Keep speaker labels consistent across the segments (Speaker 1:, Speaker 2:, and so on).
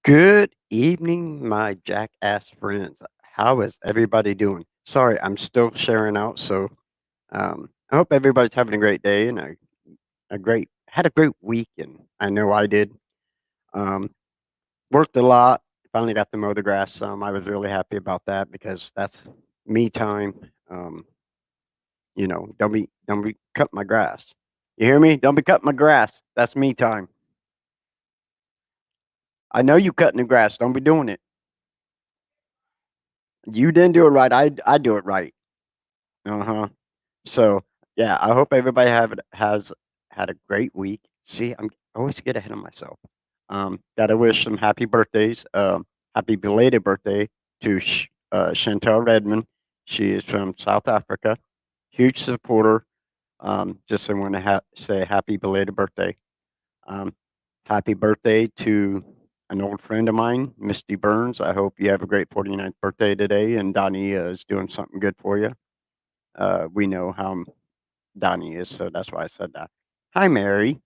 Speaker 1: Good evening, my jackass friends. How is everybody doing? Sorry, I'm still sharing out, so I hope everybody's having a great day and a great week, and I know I did. Um, Worked a lot. Finally got to mow the grass some. I was really happy about that because that's me time. Um, don't be cut my grass. You hear me? Don't be cutting my grass. That's me time. I know you cutting the grass. Don't be doing it. You didn't do it right. I do it right. Uh-huh. So, yeah, I hope everybody has had a great week. See, I always get ahead of myself. Gotta wish some happy birthdays. Happy belated birthday to Chantel Redmond. She is from South Africa. Huge supporter. Just I want to say happy belated birthday. Um, Happy birthday to an old friend of mine, Misty Burns. I hope you have a great 49th birthday today, and Donnie is doing something good for you. We know how Donnie is, so that's why I said that. Hi, Mary.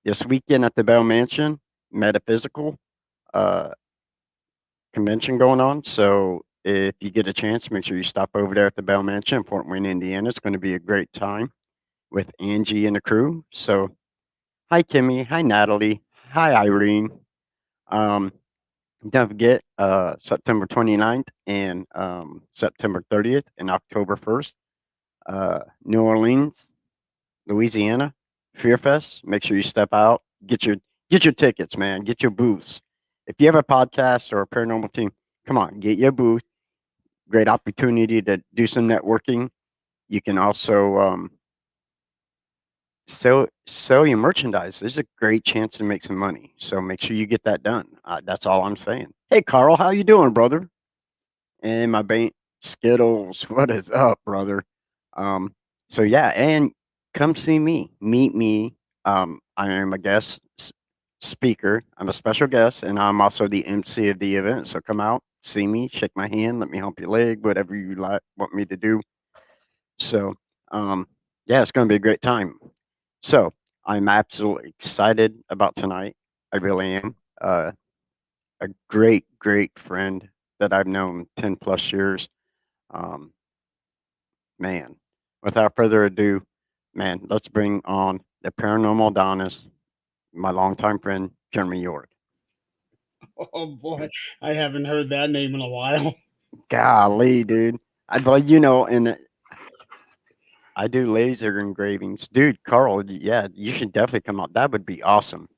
Speaker 1: This weekend at the Bell Mansion, Metaphysical uh, convention going on. So if you get a chance, make sure you stop over there at the Bell Mansion in Fort Wayne, Indiana. It's going to be a great time with Angie and the crew. So hi, Kimmy. Hi, Natalie. Hi, Irene. Um, don't forget September 29th and September 30th and October 1st, New Orleans, Louisiana, Fear Fest. Make sure you step out, get your tickets, man. Get your booths. If you have a podcast or a paranormal team, come on, get your booth. Great opportunity to do some networking. You can also sell your merchandise. There's a great chance to make some money. So make sure you get that done. That's all I'm saying. Hey, Carl, how you doing, brother? And my bank Skittles, what is up, brother? Um, so yeah, and come see me, meet me. I am a speaker. I'm a special guest, and I'm also the MC of the event. So come out, see me, shake my hand, let me hump your leg, whatever you like want me to do. So um, yeah, it's going to be a great time. So I'm absolutely excited about tonight. I really am. A great friend that I've known 10 plus years. Um, Man, without further ado, man, let's bring on the paranormal Adonis, my longtime friend, Jeremy York.
Speaker 2: Oh boy, I haven't heard that name in a while.
Speaker 1: Golly, dude. And I do laser engravings. Dude, Carl, yeah, you should definitely come out. That would be awesome.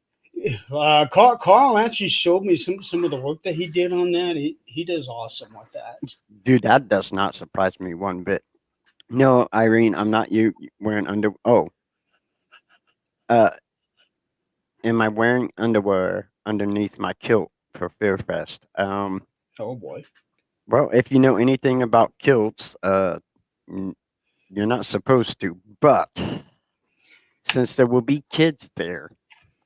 Speaker 2: Carl actually showed me some of the work that he did on that. He does awesome with that.
Speaker 1: Dude, that does not surprise me one bit. No, Irene, I'm not you wearing uh, am I wearing underwear underneath my kilt for Fear Fest?
Speaker 2: Oh boy,
Speaker 1: Well, if you know anything about kilts, n- you're not supposed to, but since there will be kids there,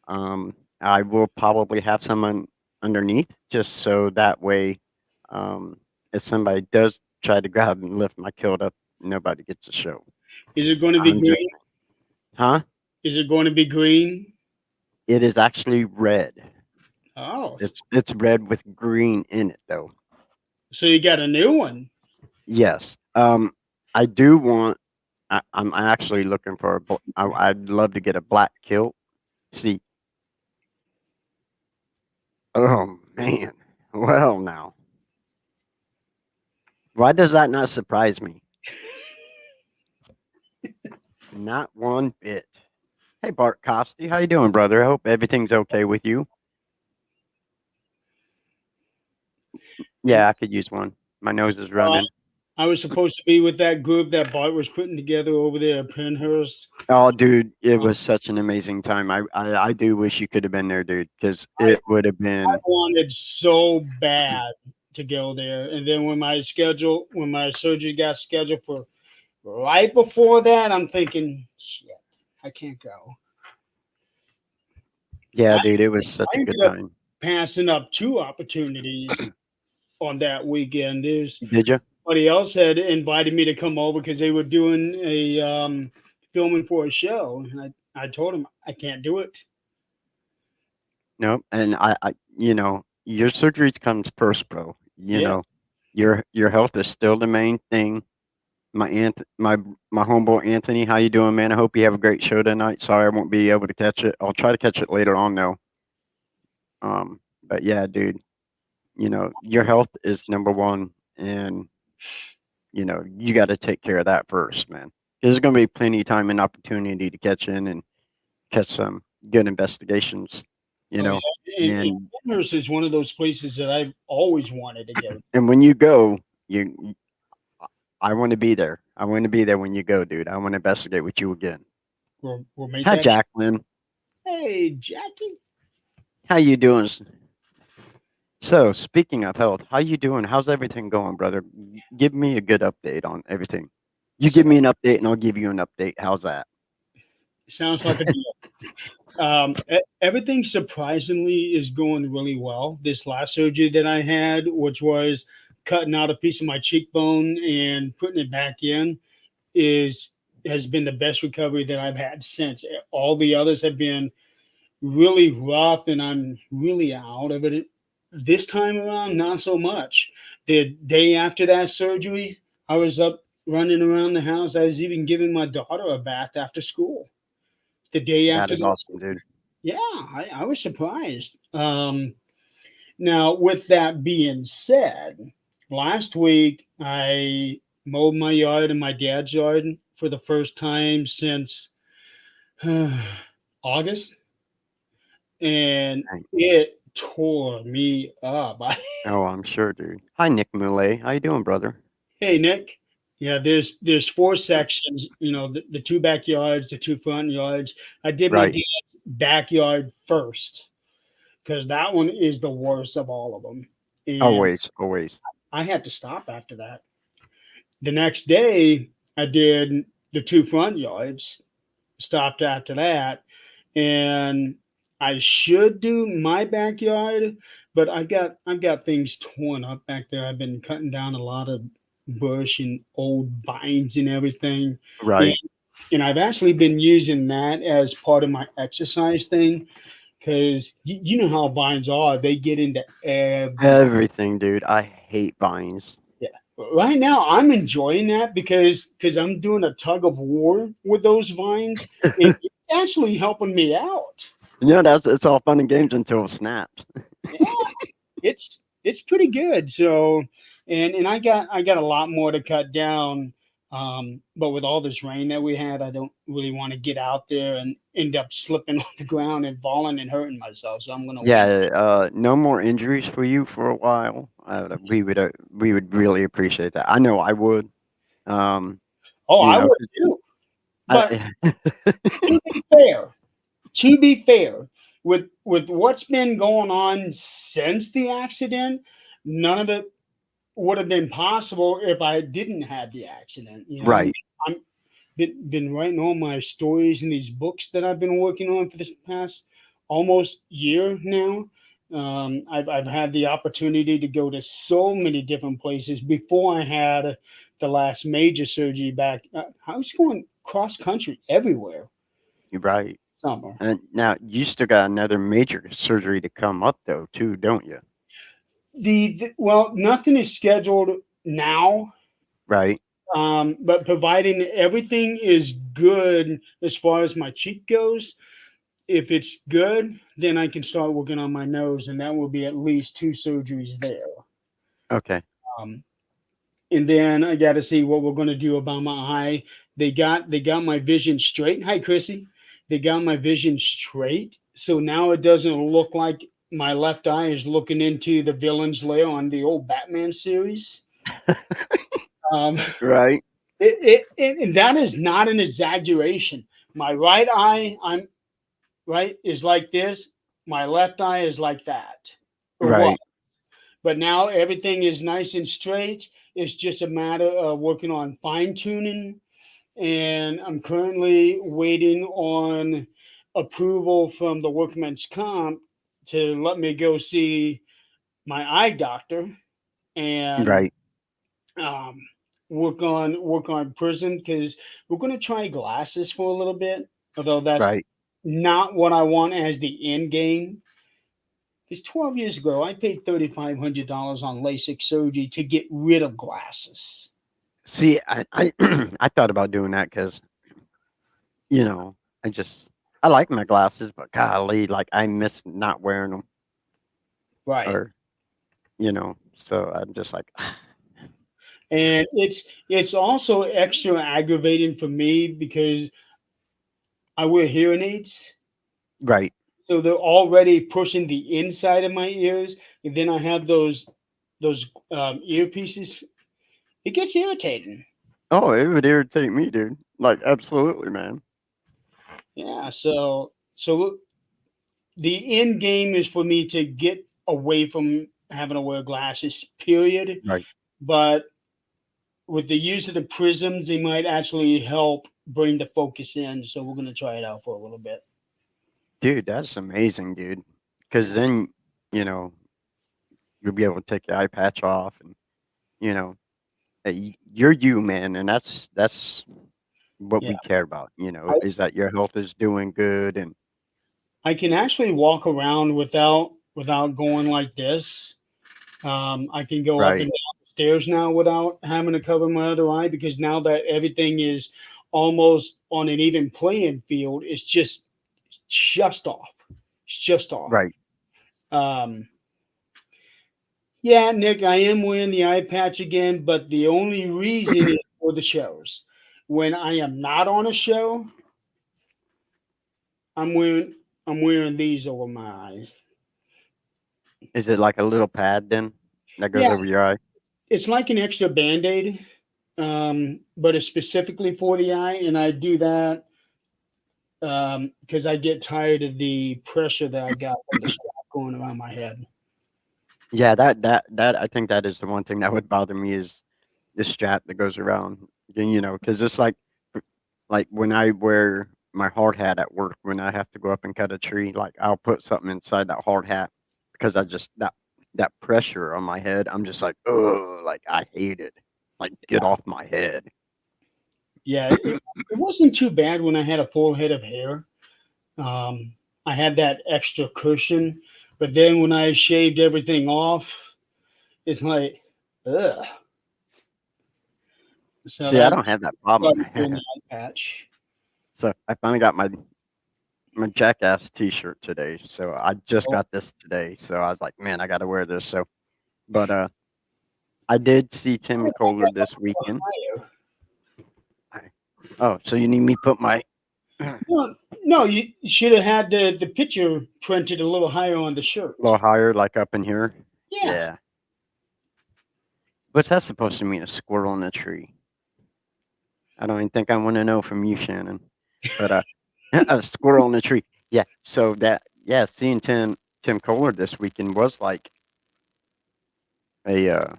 Speaker 1: I will probably have someone underneath just so that way, um, if somebody does try to grab and lift my kilt up, nobody gets a show.
Speaker 2: is it going to be
Speaker 1: I'm just,
Speaker 2: green?
Speaker 1: huh?
Speaker 2: Is it going to be green?
Speaker 1: It is actually red.
Speaker 2: Oh,
Speaker 1: It's red with green in it, though.
Speaker 2: so you got a new one?
Speaker 1: Yes. I do want. I'm actually looking for I'd love to get a black kilt. See, oh man. Well, now, why does that not surprise me? Not one bit. Hey, Bart Costi, how you doing, brother? I hope everything's okay with you. Yeah, I could use one. My nose is
Speaker 2: Uh,
Speaker 1: running.
Speaker 2: I was supposed to be with that group that Bart was putting together over there at Penhurst.
Speaker 1: Oh, dude, it
Speaker 2: Uh,
Speaker 1: was such an amazing time. I do wish you could have been there, dude, because it would have
Speaker 2: I
Speaker 1: been.
Speaker 2: wanted so bad to go there, and then when my surgery got scheduled for right before that, I'm thinking, shit, I can't go.
Speaker 1: Yeah,
Speaker 2: I,
Speaker 1: dude, it was such
Speaker 2: I
Speaker 1: a
Speaker 2: ended
Speaker 1: good
Speaker 2: up
Speaker 1: time.
Speaker 2: passing up two opportunities on that weekend. There's
Speaker 1: Did you?
Speaker 2: somebody else had invited me to come over because they were doing a filming for a show, and I told him I can't do it.
Speaker 1: Nope. And your surgery comes first, bro.
Speaker 2: Yeah.
Speaker 1: Your health is still the main thing. My homeboy Anthony, how you doing, man? I hope you have a great show tonight. Sorry I won't be able to catch it. I'll try to catch it later on though. But yeah, dude, your health is number one, and you got to take care of that first, man. There's gonna be plenty of time and opportunity to catch in and catch some good investigations, you
Speaker 2: Oh
Speaker 1: know,
Speaker 2: yeah. And
Speaker 1: and
Speaker 2: Amherst is one of those places that I've always wanted to go.
Speaker 1: and when you go, I want to be there. I want to be there when you go, dude. I want to investigate with you again.
Speaker 2: We'll make
Speaker 1: Hi,
Speaker 2: that.
Speaker 1: Jacqueline.
Speaker 2: Hey, Jackie.
Speaker 1: How you doing? So, speaking of health, how you doing? How's everything going, brother? Give me a good update on everything. You
Speaker 2: So
Speaker 1: give me an update, and I'll give you an update. How's that?
Speaker 2: sounds like a deal. Everything surprisingly is going really well. This last surgery that I had, which was cutting out a piece of my cheekbone and putting it back in, is has been the best recovery that I've had since. All the others have been really rough, and I'm really out of it. This time around, not so much. The day after that surgery, I was up running around the house. I was even giving my daughter a bath after school. The day
Speaker 1: That
Speaker 2: after
Speaker 1: is
Speaker 2: that,
Speaker 1: awesome, dude.
Speaker 2: yeah, I was surprised. Now, with that being said, last week I mowed my yard and my dad's yard for the first time since August, and
Speaker 1: Dang.
Speaker 2: it tore me up.
Speaker 1: Oh, I'm sure, dude. Hi, Nick Moulet. How you doing, brother?
Speaker 2: Hey, Nick. Yeah, there's four sections. The two backyards, the two front yards. I did my
Speaker 1: Right.
Speaker 2: dad's backyard first because that one is the worst of all of them, and
Speaker 1: Always, always.
Speaker 2: I had to stop after that. The next day, I did the two front yards. Stopped after that, and I should do my backyard, but I've got things torn up back there. I've been cutting down a lot of bush and old vines and everything, and,
Speaker 1: Right.
Speaker 2: and I've actually been using that as part of my exercise thing because you know how vines are. They get into every.
Speaker 1: Everything, dude. I hate vines.
Speaker 2: Yeah. Right now, I'm enjoying that because I'm doing a tug of war with those vines. It's actually helping me out.
Speaker 1: That's it's all fun and games until it snaps.
Speaker 2: Yeah, it's pretty good. So, and I got a lot more to cut down. But with all this rain that we had, I don't really want to get out there and end up slipping on the ground and falling and hurting myself. So I'm gonna wait.
Speaker 1: Yeah, no more injuries for you for a while. We would really appreciate that. I know I would. Um,
Speaker 2: Oh,
Speaker 1: you
Speaker 2: I
Speaker 1: know,
Speaker 2: would
Speaker 1: 'cause
Speaker 2: too. But
Speaker 1: I,
Speaker 2: to be fair, to be fair, with what's been going on since the accident, none of it would have been possible if I didn't have the accident.
Speaker 1: right.
Speaker 2: I'm been writing all my stories in these books that I've been working on for this past almost year now. I've had the opportunity to go to so many different places before I had the last major surgery back. I was going cross country everywhere
Speaker 1: You're right.
Speaker 2: summer.
Speaker 1: And now you still got another major surgery to come up though, too, don't you?
Speaker 2: Well, nothing is scheduled now,
Speaker 1: Right.
Speaker 2: but providing everything is good as far as my cheek goes, if it's good, then I can start working on my nose, and that will be at least two surgeries there.
Speaker 1: Okay.
Speaker 2: Um, and then I got to see what we're going to do about my eye. They got my vision straight. Hi, Chrissy. They got my vision straight, so now it doesn't look like my left eye is looking into the villain's lair on the old Batman series. Um,
Speaker 1: Right.
Speaker 2: and that is not an exaggeration. My right eye, I'm right, is like this. My left eye is like that, or what?
Speaker 1: Right.
Speaker 2: But now everything is nice and straight. It's just a matter of working on fine tuning, and I'm currently waiting on approval from the workman's comp to let me go see my eye doctor and
Speaker 1: Right.
Speaker 2: um, work on prison because we're going to try glasses for a little bit. Although that's
Speaker 1: Right.
Speaker 2: not what I want as the end game. Because 12 years ago, I paid $3,500 on LASIK surgery to get rid of glasses.
Speaker 1: See, I I thought about doing that because you know I just I like my glasses, but golly, like I miss not wearing them,
Speaker 2: Right.
Speaker 1: or so I'm just like,
Speaker 2: And it's also extra aggravating for me because I wear hearing aids.
Speaker 1: right.
Speaker 2: So they're already pushing the inside of my ears. And then I have those earpieces. It gets irritating.
Speaker 1: Oh, it would irritate me, dude. Like, absolutely, man.
Speaker 2: Yeah. So the end game is for me to get away from having to wear glasses, period.
Speaker 1: Right.
Speaker 2: But with the use of the prisms, they might actually help bring the focus in. So we're gonna try it out for a little bit.
Speaker 1: Dude, that's amazing, dude. Because then, you know, you'll be able to take your eye patch off, and you know, you're you, man, and that's what
Speaker 2: Yeah.
Speaker 1: we care about.
Speaker 2: I,
Speaker 1: Is that your health is doing good, and
Speaker 2: I can actually walk around without going like this. I can go up and
Speaker 1: right.
Speaker 2: down the stairs now without having to cover my other eye because now that everything is almost on an even playing field, it's just off. It's just off.
Speaker 1: Right.
Speaker 2: Um, yeah, Nick, I am wearing the eye patch again, but the only reason is for the shows. When I am not on a show, I'm wearing I'm wearing these over my eyes.
Speaker 1: Is it like a little pad then that goes
Speaker 2: Yeah,
Speaker 1: over your eye?
Speaker 2: it's like an extra band-aid, but it's specifically for the eye, and I do that because I get tired of the pressure that I got from the strap going around my head.
Speaker 1: Yeah, that I think that is the one thing that would bother me is the strap that goes around. Because it's like when I wear my hard hat at work, when I have to go up and cut a tree, like I'll put something inside that hard hat because I just that pressure on my head, I'm just like, oh, like I hate it. Like get
Speaker 2: Yeah,
Speaker 1: off my head.
Speaker 2: yeah. It wasn't too bad when I had a full head of hair. Um, I had that extra cushion, but then when I shaved everything off, it's like, ugh. So
Speaker 1: See, I
Speaker 2: that
Speaker 1: don't have that problem.
Speaker 2: started doing the eye patch.
Speaker 1: So I finally got my Jackass T-shirt today. So I just
Speaker 2: Oh,
Speaker 1: got this today. So I was like, man, I got to wear this. So, but I did see Tim Kohler this weekend.
Speaker 2: higher.
Speaker 1: I, oh, so you need me put my a
Speaker 2: No, no, you should have had the picture printed a little higher on the shirt.
Speaker 1: little higher, like up in here?
Speaker 2: Yeah.
Speaker 1: Yeah. What's that supposed to mean? A squirrel in a tree? I don't even think I want to know from you, Shannon. But a squirrel in a tree. Yeah. So seeing Tim Kohler this weekend was like a uh,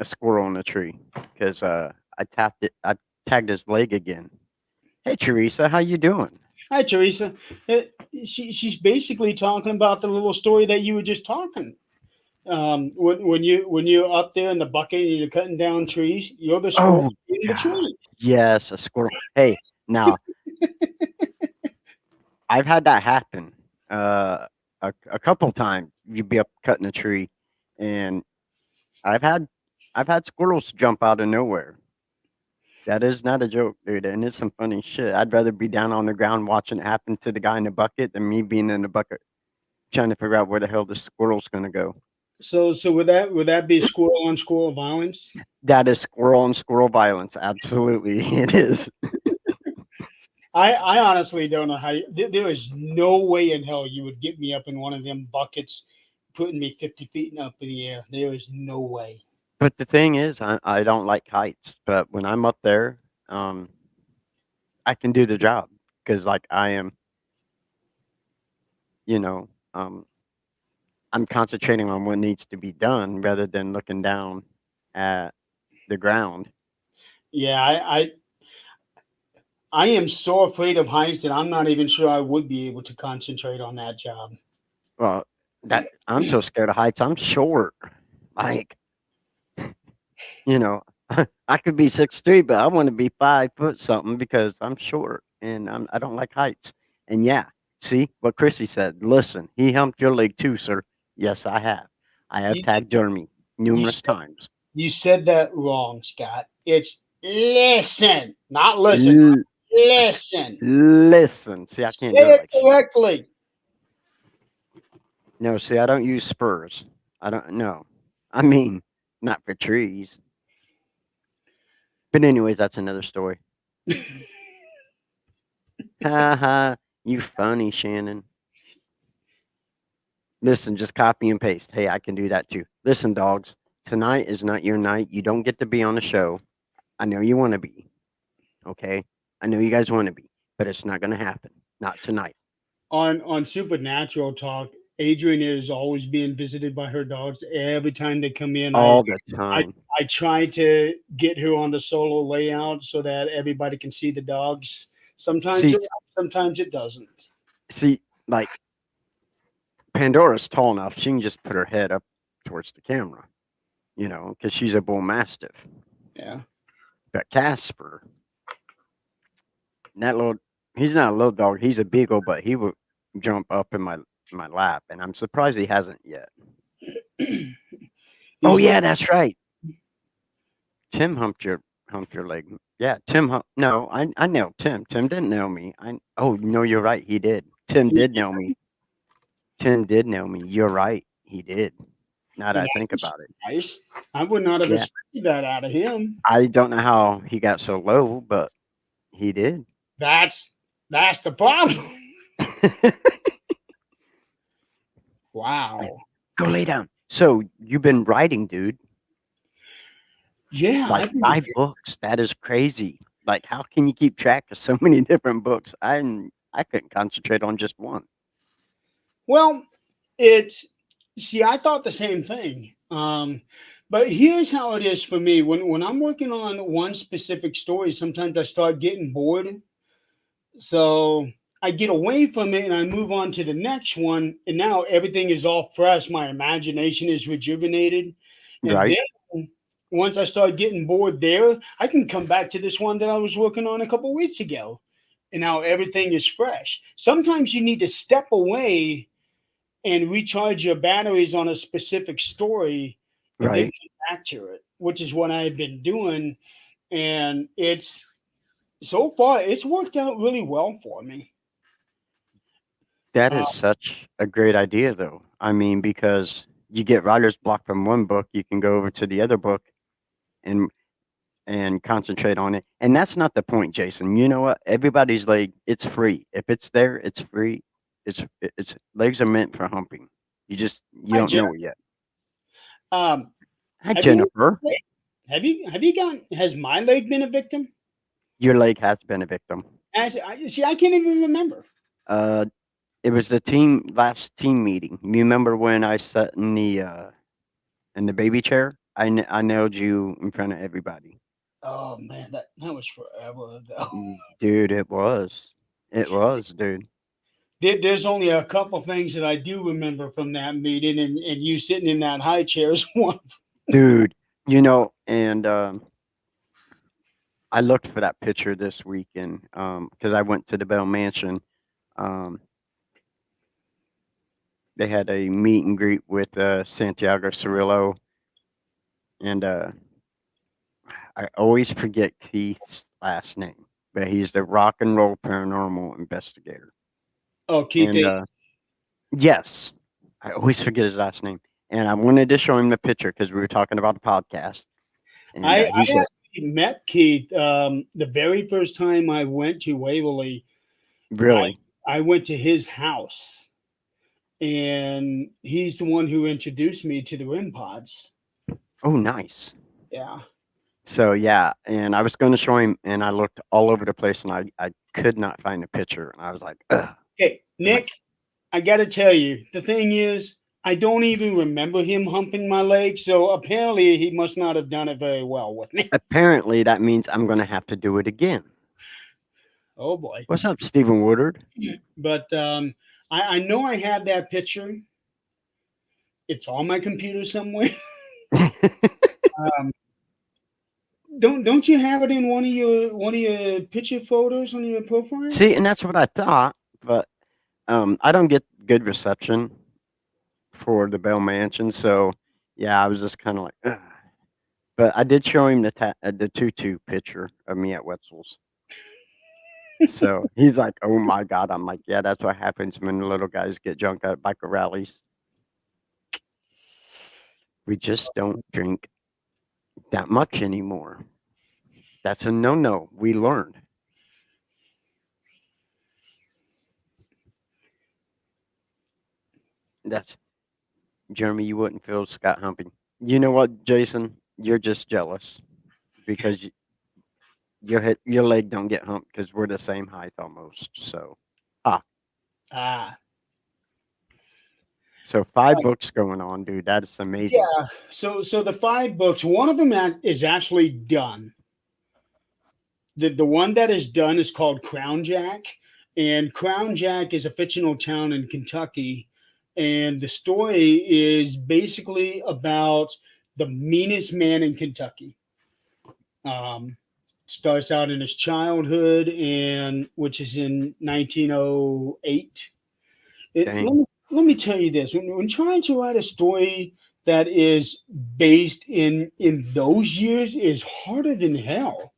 Speaker 1: a squirrel in a tree because I tagged his leg again. Hey Teresa, how you doing?
Speaker 2: Hi, Teresa. Uh, she's basically talking about the little story that you were just talking. When you're up there in the bucket and you're cutting down trees, you're the squirrel
Speaker 1: Oh
Speaker 2: in the
Speaker 1: God,
Speaker 2: tree.
Speaker 1: yes, a squirrel. Hey, now I've had that happen a couple times. You'd be up cutting a tree, and I've had I've had squirrels jump out of nowhere. That is not a joke, dude, and it's some funny shit. I'd rather be down on the ground watching it happen to the guy in the bucket than me being in the bucket trying to figure out where the hell the squirrel's gonna go.
Speaker 2: So would that be squirrel on squirrel violence?
Speaker 1: That is squirrel on squirrel violence. Absolutely, it is.
Speaker 2: I honestly don't know how there is no way in hell you would get me up in one of them buckets, putting me 50 feet up in the air. There is no way.
Speaker 1: But the thing is, I don't like heights. But when I'm up there, um, I can do the job because, like, I am, you know, um, I'm concentrating on what needs to be done rather than looking down at the ground.
Speaker 2: Yeah, I am so afraid of heights that I'm not even sure I would be able to concentrate on that job.
Speaker 1: Well, that I'm so scared of heights. I'm short. Like, you know, I could be 6'3", but I want to be 5 foot something because I'm short and I don't like heights. And yeah. See what Chrissy said. Listen, he humped your leg too, sir. Yes, I have. I have
Speaker 2: You
Speaker 1: tagged Jeremy
Speaker 2: you
Speaker 1: numerous
Speaker 2: said,
Speaker 1: times.
Speaker 2: you said that wrong, Scott. It's listen, not listen.
Speaker 1: L-
Speaker 2: Listen.
Speaker 1: listen. See, I can't do
Speaker 2: Say
Speaker 1: it
Speaker 2: it
Speaker 1: like she.
Speaker 2: correctly.
Speaker 1: No, see, I don't use spurs. I don't. No, I mean, not for trees. But anyways, that's another story. Ha ha. You funny, Shannon. Listen, just copy and paste. Hey, I can do that too. Listen, dogs. Tonight is not your night. You don't get to be on the show. I know you want to be. Okay. I know you guys want to be, but it's not going to happen. Not tonight.
Speaker 2: On Supernatural Talk, Adrian is always being visited by her dogs. Every time they come in,
Speaker 1: All the
Speaker 2: I
Speaker 1: time.
Speaker 2: I try to get her on the solo layout so that everybody can see the dogs. Sometimes
Speaker 1: See,
Speaker 2: it helps, sometimes it doesn't.
Speaker 1: see, like Pandora's tall enough. She can just put her head up towards the camera, because she's a bull mastiff.
Speaker 2: Yeah.
Speaker 1: But Casper, that little, he's not a little dog. He's a beagle, but he would jump up in my lap, and I'm surprised he hasn't yet. Oh
Speaker 2: He's
Speaker 1: yeah,
Speaker 2: what
Speaker 1: that's right. Tim humped your leg. Yeah, Tim hump. No, I know Tim. Tim didn't know me. Oh no, you're right. He did. Tim did know me. Tim did know me. You're right. He did. Now that I think
Speaker 2: nice.
Speaker 1: about it.
Speaker 2: Nice. I would not have
Speaker 1: Yeah.
Speaker 2: expected that out of him.
Speaker 1: I don't know how he got so low, but he did.
Speaker 2: That's that's the problem. Wow.
Speaker 1: Go lay down. So you've been writing, dude.
Speaker 2: Yeah,
Speaker 1: Like
Speaker 2: I've been
Speaker 1: 5 books. That is crazy. Like, how can you keep track of so many different books? I couldn't concentrate on just one.
Speaker 2: well, it's see, I thought the same thing. But here's how it is for me. When I'm working on one specific story, sometimes I start getting bored. So I get away from it and I move on to the next one. And now everything is all fresh. My imagination is rejuvenated. And
Speaker 1: Right?
Speaker 2: then once I start getting bored there, I can come back to this one that I was working on a couple weeks ago. And now everything is fresh. Sometimes you need to step away and recharge your batteries on a specific story and then
Speaker 1: Right.
Speaker 2: come back to it, which is what I've been doing. And it's so far, it's worked out really well for me.
Speaker 1: That
Speaker 2: Uh,
Speaker 1: is such a great idea, though. I mean, because you get writer's block from one book, you can go over to the other book and concentrate on it. And that's not the point, Jason. You know what? Everybody's leg, it's free. If it's there, it's free. It's legs are meant for humping. You
Speaker 2: Hi,
Speaker 1: don't
Speaker 2: Jeff.
Speaker 1: know it yet.
Speaker 2: Um,
Speaker 1: Hi,
Speaker 2: have you
Speaker 1: Jennifer.
Speaker 2: have you gotten has my leg been a victim?
Speaker 1: Your leg has been a victim.
Speaker 2: See, I can't even remember.
Speaker 1: Uh, it was the last team meeting. You remember when I sat in the baby chair? I nailed you in front of everybody.
Speaker 2: Oh man, that was forever ago.
Speaker 1: Dude, it was. It was, dude.
Speaker 2: There's only a couple things that I do remember from that meeting, and you sitting in that high chair is one.
Speaker 1: Dude, and I looked for that picture this weekend because I went to the Bell Mansion. Um, they had a meet and greet with Santiago Cirillo, and I always forget Keith's last name, but he's the rock and roll paranormal investigator.
Speaker 2: Oh, Keith,
Speaker 1: And yes, I always forget his last name. And I wanted to show him the picture because we were talking about a podcast. And he
Speaker 2: I
Speaker 1: said,
Speaker 2: actually met Keith the very first time I went to Waverly. I
Speaker 1: "Really?
Speaker 2: I went to his house, and he's the one who introduced me to the REM pods.
Speaker 1: Oh, nice."
Speaker 2: Yeah.
Speaker 1: So yeah, and I was going to show him, and I looked all over the place, and I could not find a picture, and I was like, ugh.
Speaker 2: Okay,
Speaker 1: I'm like,
Speaker 2: Nick, I got to tell you, the thing is, I don't even remember him humping my leg, so apparently he must not have done it very well with me.
Speaker 1: apparently that means I'm going to have to do it again.
Speaker 2: Oh boy.
Speaker 1: What's up, Stephen Woodard?
Speaker 2: But I know I have that picture. It's on my computer somewhere. Um, don't you have it in one of your picture photos on your profile?
Speaker 1: See, and that's what I thought, but I don't get good reception for the Bell Mansion, so yeah, I was just kind of like, ugh. But I did show him the tutu picture of me at Wetzel's. So he's like, "Oh my god!" I'm like, "Yeah, that's what happens when the little guys get drunk at biker rallies. We just don't drink that much anymore. That's a no-no. We learned. That's Jeremy. You wouldn't feel Scott humping. You know what, Jason? You're just jealous because your leg don't get humped because we're the same height almost. So ah,
Speaker 2: Ah,
Speaker 1: so 5 books going on, dude. That is amazing.
Speaker 2: yeah. So the 5 books, one of them is actually done. The one that is done is called Crown Jack, and Crown Jack is a fictional town in Kentucky, and the story is basically about the meanest man in Kentucky. Um, Starts out in his childhood, and which is in 1908.
Speaker 1: Dang.
Speaker 2: Let me tell you this: when trying to write a story that is based in those years is harder than hell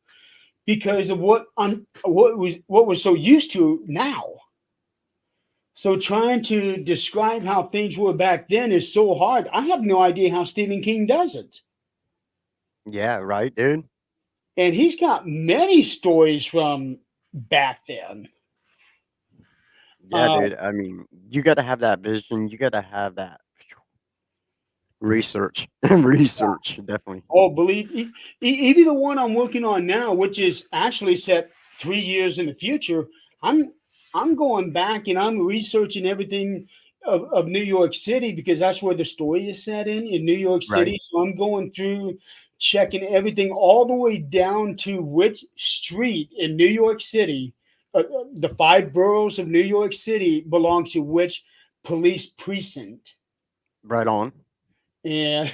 Speaker 2: because of what we're so used to now. So trying to describe how things were back then is so hard. I have no idea how Stephen King does it.
Speaker 1: Yeah, right, dude.
Speaker 2: And he's got many stories from back then.
Speaker 1: Yeah,
Speaker 2: Uh,
Speaker 1: dude. I mean, you got to have that vision. You got to have that research. Research, definitely.
Speaker 2: oh, even the one I'm working on now, which is actually set 3 years in the future. I'm I'm going back and I'm researching everything of New York City because that's where the story is set in New York
Speaker 1: Right,
Speaker 2: City. So I'm going through checking everything all the way down to which street in New York City, the 5 boroughs of New York City belong to which police precinct.
Speaker 1: right on.
Speaker 2: And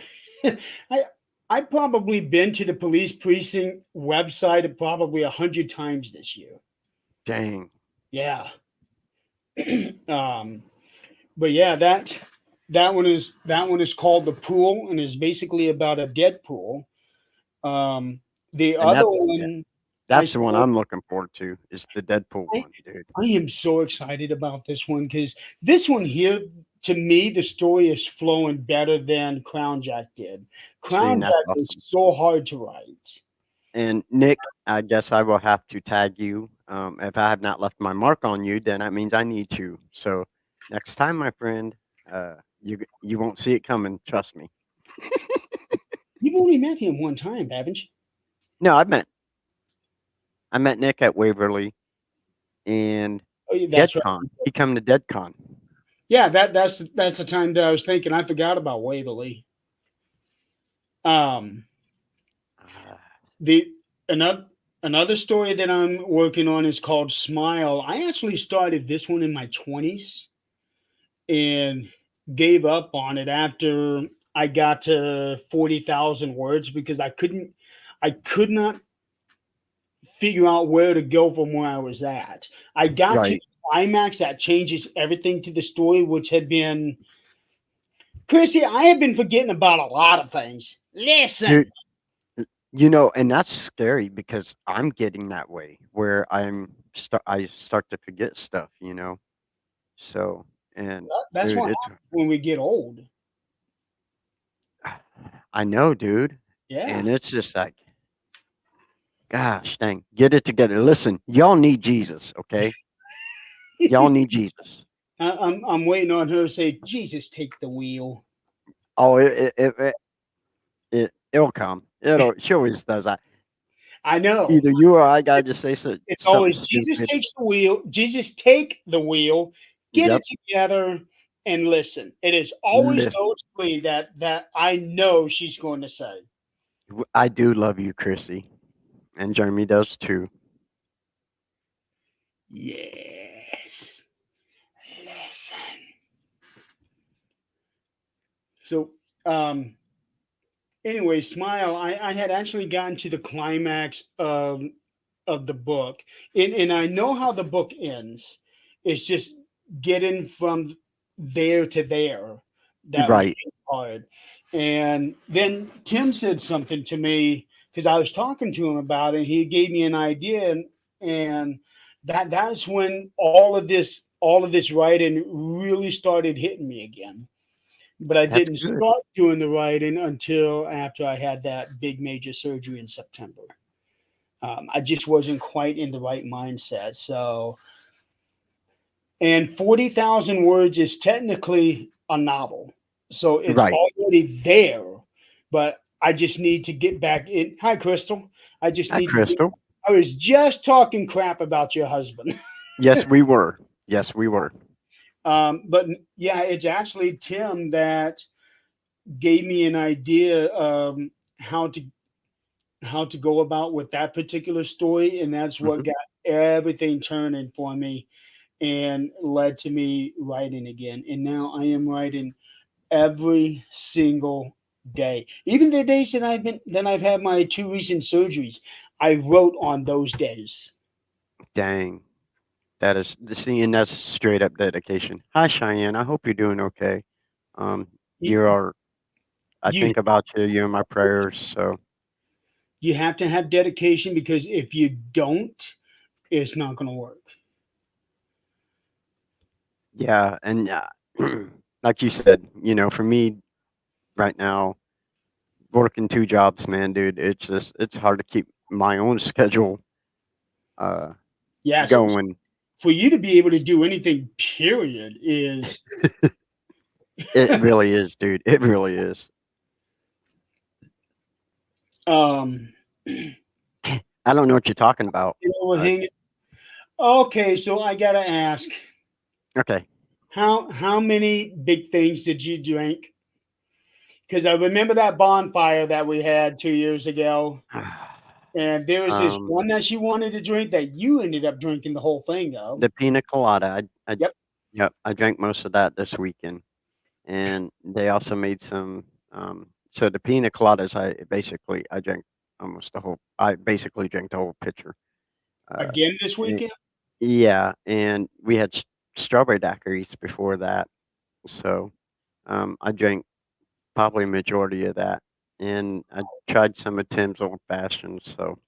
Speaker 2: I I've probably been to the police precinct website probably 100 times this year.
Speaker 1: Dang.
Speaker 2: Yeah. um, but yeah, that one is called the pool and is basically about a dead pool. Um, the
Speaker 1: And
Speaker 2: other
Speaker 1: yeah,
Speaker 2: one I
Speaker 1: that's the one
Speaker 2: saw.
Speaker 1: I'm looking forward to is the Deadpool
Speaker 2: I,
Speaker 1: one, dude.
Speaker 2: I am so excited about this one because this one here, to me, the story is flowing better than Crown Jack did.
Speaker 1: See,
Speaker 2: Crown
Speaker 1: and that's
Speaker 2: Jack was
Speaker 1: awesome.
Speaker 2: so hard to write.
Speaker 1: And Nick, I guess I will have to tag you. If I have not left my mark on you, then that means I need to. So next time, my friend, you won't see it coming. Trust me.
Speaker 2: You've only met him one time, haven't you?
Speaker 1: No, I met Nick at Waverly and
Speaker 2: Oh, yeah, that's right.
Speaker 1: DeadCon. He come to DeadCon.
Speaker 2: Yeah, that's the time that I was thinking. I forgot about Waverly. Um,
Speaker 1: Uh,
Speaker 2: the another story that I'm working on is called Smile. I actually started this one in my 20s and gave up on it after I got to 40,000 words because I could not figure out where to go from where I was at. I got to
Speaker 1: right,
Speaker 2: the climax that changes everything to the story, which had been Chrissy, I have been forgetting about a lot of things. Listen.
Speaker 1: dude. And that's scary because I'm getting that way where I start to forget stuff. So and
Speaker 2: That's
Speaker 1: dude,
Speaker 2: what
Speaker 1: it's
Speaker 2: happens when we get old.
Speaker 1: I know, dude,
Speaker 2: Yeah.
Speaker 1: and it's just like, gosh, dang, get it together. Listen, y'all need Jesus, okay? Y'all need Jesus.
Speaker 2: I'm waiting on her to say, Jesus, take the wheel.
Speaker 1: Oh, it'll come. She always does that.
Speaker 2: I know.
Speaker 1: Either you or I gotta just say
Speaker 2: It's
Speaker 1: something
Speaker 2: always Jesus
Speaker 1: stupid.
Speaker 2: takes the wheel. Jesus, take the wheel. Get
Speaker 1: Yep.
Speaker 2: it together and listen. It is always
Speaker 1: Listen,
Speaker 2: those three that I know she's going to say.
Speaker 1: I do love you, Chrissy, and Jeremy does too.
Speaker 2: Yes. Listen. So, anyway, Smile. I had actually gotten to the climax of the book, and I know how the book ends. It's just getting from there to there that
Speaker 1: Right.
Speaker 2: became hard. And then Tim said something to me because I was talking to him about it. He gave me an idea, and that's when all of this writing really started hitting me again. But I
Speaker 1: That's
Speaker 2: didn't
Speaker 1: good.
Speaker 2: start doing the writing until after I had that big major surgery in September. I just wasn't quite in the right mindset. So, and 40,000 words is technically a novel. So it's
Speaker 1: Right.
Speaker 2: already there, but I just need to get back in. Hi, Crystal. I just
Speaker 1: Hi,
Speaker 2: need to get,
Speaker 1: Crystal.
Speaker 2: I was just talking crap about your husband.
Speaker 1: Yes, we were. Yes, we were.
Speaker 2: But yeah, it's actually Tim that gave me an idea how to how to go about with that particular story, and that's what
Speaker 1: Mhm.
Speaker 2: got everything turning for me and led to me writing again. And now I am writing every single day. Even the days that I've had my two recent surgeries, I wrote on those days.
Speaker 1: Dang. That is seeing that's straight up dedication. Hi, Cheyenne. I hope you're doing okay. Um, you
Speaker 2: You
Speaker 1: are. I
Speaker 2: you
Speaker 1: think about you. You're in my prayers. So
Speaker 2: you have to have dedication because if you don't, it's not going to work.
Speaker 1: yeah, and like you said, for me right now, working two jobs, man, dude, it's hard to keep my own schedule uh
Speaker 2: Yeah, so
Speaker 1: going.
Speaker 2: for you to be able to do anything, period, is
Speaker 1: It really is, dude. It really is.
Speaker 2: um
Speaker 1: I don't know what you're talking about. Uh,
Speaker 2: hang. Okay, so I gotta ask,
Speaker 1: okay.
Speaker 2: how many big things did you drink? Because I remember that bonfire that we had 2 years ago, and there was this
Speaker 1: Um,
Speaker 2: one that she wanted to drink that you ended up drinking the whole thing of.
Speaker 1: the pina colada.
Speaker 2: Yep.
Speaker 1: Yep, I drank most of that this weekend, and they also made some. So the pina coladas, I drank almost the whole. I basically drank the whole pitcher. Uh,
Speaker 2: Again this
Speaker 1: eh,
Speaker 2: weekend.
Speaker 1: yeah, and we had strawberry daiquiris before that, so I drank probably a majority of that, and I tried some of Tim's old fashions. So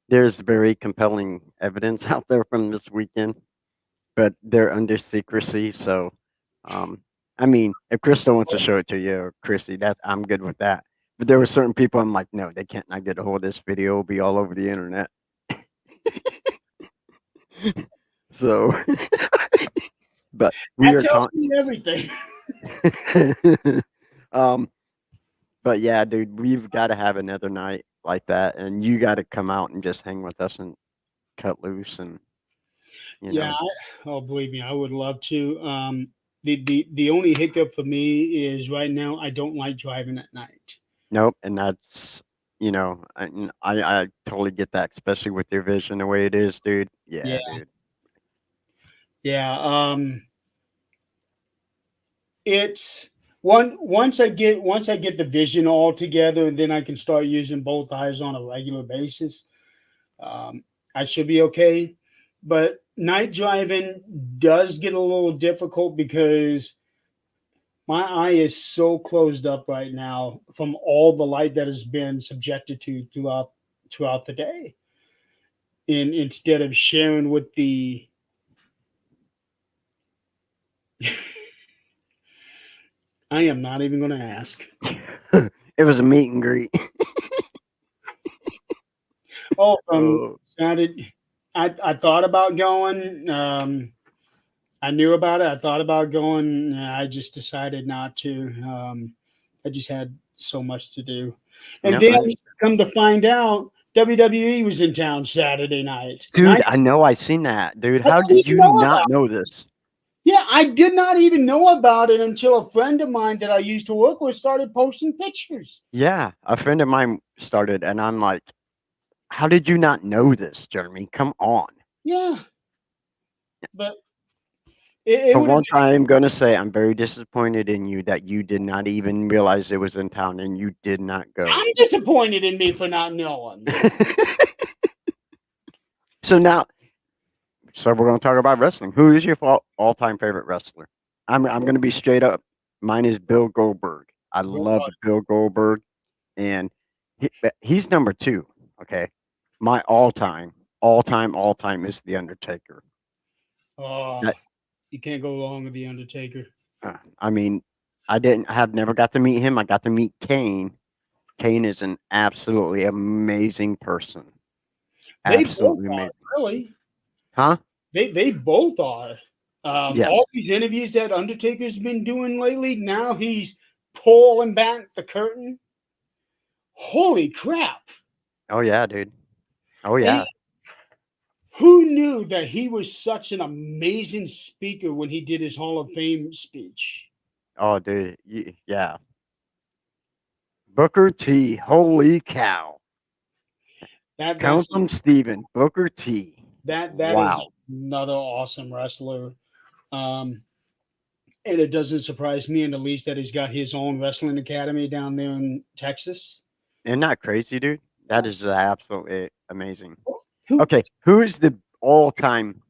Speaker 1: there's very compelling evidence out there from this weekend, but they're under secrecy. So, um, I mean, if Krista wants to show it to you, or Christy, that I'm good with that. But there were certain people I'm like, no, they can't not get a hold of this video. It'll be all over the internet. So, but we
Speaker 2: That
Speaker 1: are
Speaker 2: tells
Speaker 1: con-
Speaker 2: me everything.
Speaker 1: um, but yeah, dude, we've got to have another night like that, and you got to come out and just hang with us and cut loose, and you
Speaker 2: Yeah,
Speaker 1: know,
Speaker 2: oh, believe me, I would love to. The only hiccup for me is right now I don't like driving at night.
Speaker 1: nope, and that's I totally get that, especially with your vision the way it is, dude.
Speaker 2: Yeah,
Speaker 1: Yeah, dude.
Speaker 2: yeah. It's once I get the vision all together, and then I can start using both eyes on a regular basis. Um, I should be okay. But night driving does get a little difficult because my eye is so closed up right now from all the light that has been subjected to throughout the day. And instead of sharing with the I am not even going to ask.
Speaker 1: It was a meet and greet.
Speaker 2: Oh, from
Speaker 1: Oh,
Speaker 2: Saturday, I thought about going. I knew about it. I thought about going. I just decided not to. I just had so much to do. And
Speaker 1: no,
Speaker 2: then
Speaker 1: understand.
Speaker 2: come to find out, WWE was in town Saturday night, and
Speaker 1: Dude, I know I seen that, dude.
Speaker 2: I
Speaker 1: How
Speaker 2: didn't
Speaker 1: did
Speaker 2: even
Speaker 1: you
Speaker 2: know
Speaker 1: not
Speaker 2: about.
Speaker 1: know this?
Speaker 2: Yeah, I did not even know about it until a friend of mine that I used to work with started posting pictures.
Speaker 1: Yeah, a friend of mine started, and I'm like, how did you not know this, Jeremy? Come on.
Speaker 2: Yeah, but it
Speaker 1: For
Speaker 2: would have.
Speaker 1: once, I am gonna say I'm very disappointed in you that you did not even realize it was in town and you did not go.
Speaker 2: I'm disappointed in me for not knowing.
Speaker 1: So now, So we're going to talk about wrestling. Who is your all-time favorite wrestler? I'm going to be straight up. Mine is Bill Goldberg. I love Bill Goldberg, and he's number two. Okay, my all time is The Undertaker.
Speaker 2: Oh,
Speaker 1: That,
Speaker 2: you can't go wrong with the Undertaker.
Speaker 1: I mean, I have never got to meet him. I got to meet Kane. Kane is an absolutely amazing person.
Speaker 2: They both
Speaker 1: Absolutely
Speaker 2: are
Speaker 1: amazing.
Speaker 2: really.
Speaker 1: Huh?
Speaker 2: They both are.
Speaker 1: Yes.
Speaker 2: All these interviews that Undertaker's been doing lately, now he's pulling back the curtain. Holy crap!
Speaker 1: Oh yeah, dude. Oh
Speaker 2: And
Speaker 1: yeah.
Speaker 2: who knew that he was such an amazing speaker when he did his Hall of Fame speech?
Speaker 1: Oh dude. Yeah. Booker T. Holy cow.
Speaker 2: That
Speaker 1: Count
Speaker 2: that's
Speaker 1: them, Steven. Booker T.
Speaker 2: that is
Speaker 1: Wow.
Speaker 2: another awesome wrestler. Um, and it doesn't surprise me in the least that he's got his own wrestling academy down there in Texas.
Speaker 1: Isn't that crazy, dude? That is absolutely amazing.
Speaker 2: Who
Speaker 1: Okay, who is the all-time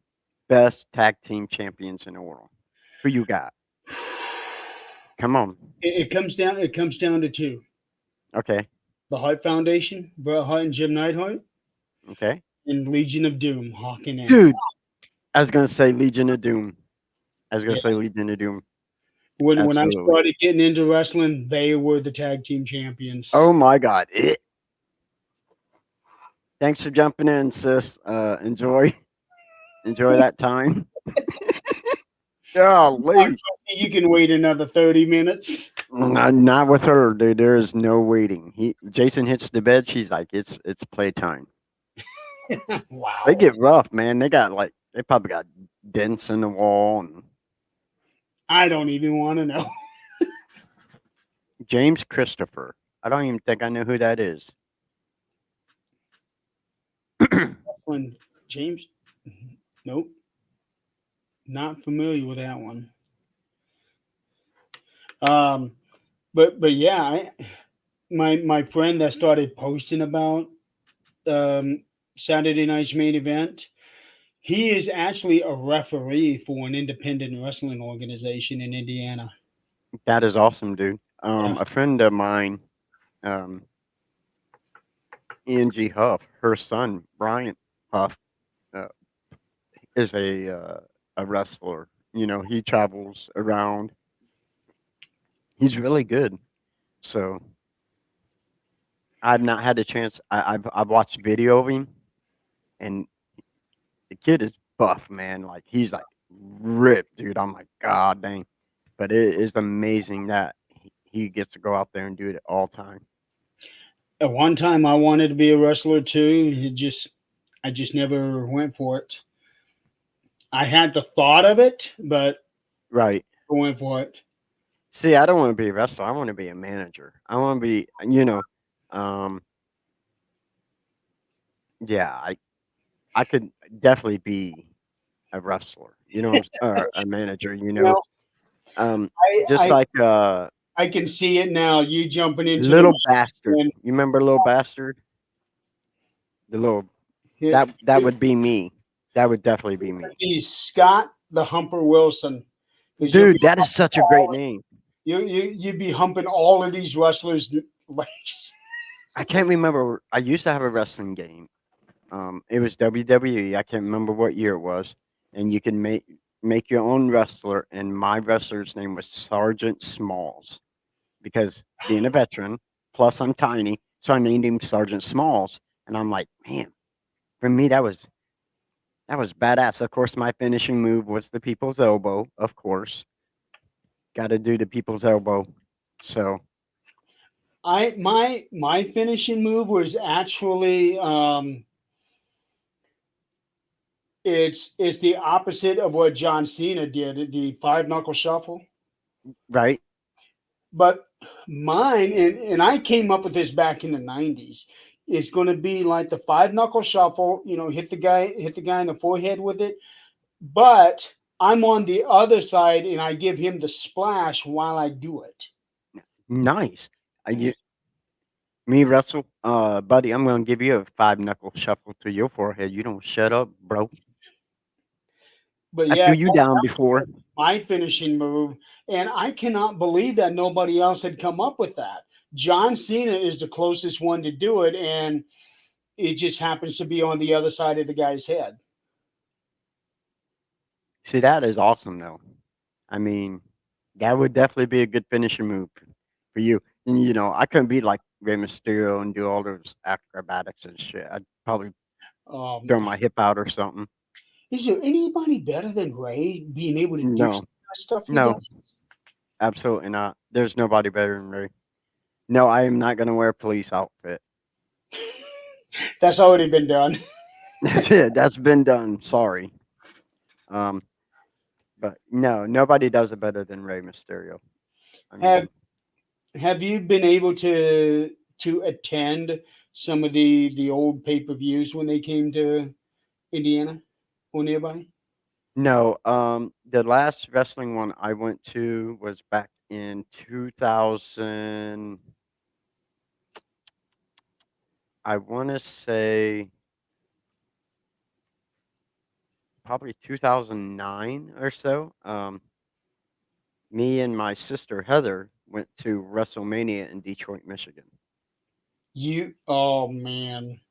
Speaker 1: best tag team champions in the world? Who you got? Come on.
Speaker 2: it comes down to two:
Speaker 1: Okay.
Speaker 2: the Hart Foundation, Bret Hart and Jim Neidhart,
Speaker 1: Okay.
Speaker 2: and Legion of Doom, Hawk and Anvil.
Speaker 1: Dude, I was gonna say Legion of Doom. I was gonna
Speaker 2: Yeah.
Speaker 1: say Legion of Doom.
Speaker 2: When I
Speaker 1: Absolutely.
Speaker 2: started getting into wrestling, they were the tag team
Speaker 1: Oh
Speaker 2: champions.
Speaker 1: my god. Thanks for jumping in, sis. Enjoy that time. Golly.
Speaker 2: You can wait another 30 minutes.
Speaker 1: Not with her, dude. There is no waiting. Jason hits the bed. She's like, it's playtime. They
Speaker 2: Wow.
Speaker 1: get rough, man. They probably got dents in the wall. And
Speaker 2: I don't even want to know.
Speaker 1: James Christopher. I don't even think I know who that is.
Speaker 2: When James, nope, not familiar with that one. Um, but yeah, my friend that started posting about um, Saturday night's main event, he is actually a referee for an independent wrestling organization in Indiana.
Speaker 1: That is awesome, dude.
Speaker 2: Yeah.
Speaker 1: A friend of mine, um, Angie Huff, her son Brian Huff, uh, is a wrestler. You know, he travels around. He's really good. So I've not had a chance. I've watched video of him, and the kid is buff, man. Like he's like ripped, dude. I'm like, God dang. But it is amazing that he gets to go out there and do it all time.
Speaker 2: At one time, I wanted to be a wrestler too. I just never went for it. I had the thought of it, but
Speaker 1: Right.
Speaker 2: I went for it.
Speaker 1: See, I don't want to be a wrestler. I want to be a manager. I want to be, um, yeah, I could definitely be a wrestler. Or a manager.
Speaker 2: Well,
Speaker 1: Um,
Speaker 2: I,
Speaker 1: just
Speaker 2: I
Speaker 1: like
Speaker 2: I can see it now. You jumping into the
Speaker 1: little bastard.
Speaker 2: and
Speaker 1: You remember little bastard? The little that would be me. That would definitely be me.
Speaker 2: he's Scott the Humper Wilson. Because
Speaker 1: Dude, that is such a great name.
Speaker 2: you'd be humping all of these wrestlers' legs.
Speaker 1: I can't remember. I used to have a wrestling game. It was WWE. I can't remember what year it was, and you can make your own wrestler. And my wrestler's name was Sergeant Smalls because being a veteran, plus I'm tiny, so I named him Sergeant Smalls. And I'm like, man, for me that was badass. Of course, my finishing move was the people's elbow. Of course, got to do the people's elbow. So
Speaker 2: My finishing move was actually it's the opposite of what John Cena did, the five knuckle shuffle.
Speaker 1: right,
Speaker 2: But mine, and I came up with this back in the '90s. It's going to be like the five knuckle shuffle. Hit the guy in the forehead with it. But I'm on the other side, and I give him the splash while I do it.
Speaker 1: nice. Me, Russell, buddy, I'm gonna give you a five knuckle shuffle to your forehead. You don't shut up, bro.
Speaker 2: But
Speaker 1: I
Speaker 2: yeah,
Speaker 1: threw you down before.
Speaker 2: my finishing move, and I cannot believe that nobody else had come up with that. John Cena is the closest one to do it, and it just happens to be on the other side of the guy's head.
Speaker 1: See, that is awesome, though. I mean, that would definitely be a good finishing move for you. And I couldn't be like Rey Mysterio and do all those acrobatics and shit. I'd probably
Speaker 2: Um,
Speaker 1: throw my hip out or something.
Speaker 2: is there anybody better than Ray being able to do
Speaker 1: No,
Speaker 2: some of that stuff he
Speaker 1: no,
Speaker 2: does?
Speaker 1: absolutely not. There's nobody better than Ray. No, I am not gonna wear a police outfit.
Speaker 2: That's already been done.
Speaker 1: That's it. That's been done. Sorry. Um, but no, nobody does it better than Rey Mysterio. I
Speaker 2: Have
Speaker 1: mean,
Speaker 2: Have you been able to attend some of the old pay per views when they came to Indiana or nearby?
Speaker 1: no. The last wrestling one I went to was back in 2000. I want to say probably 2009 or so. Me and my sister Heather went to WrestleMania in Detroit, Michigan.
Speaker 2: Oh man, oh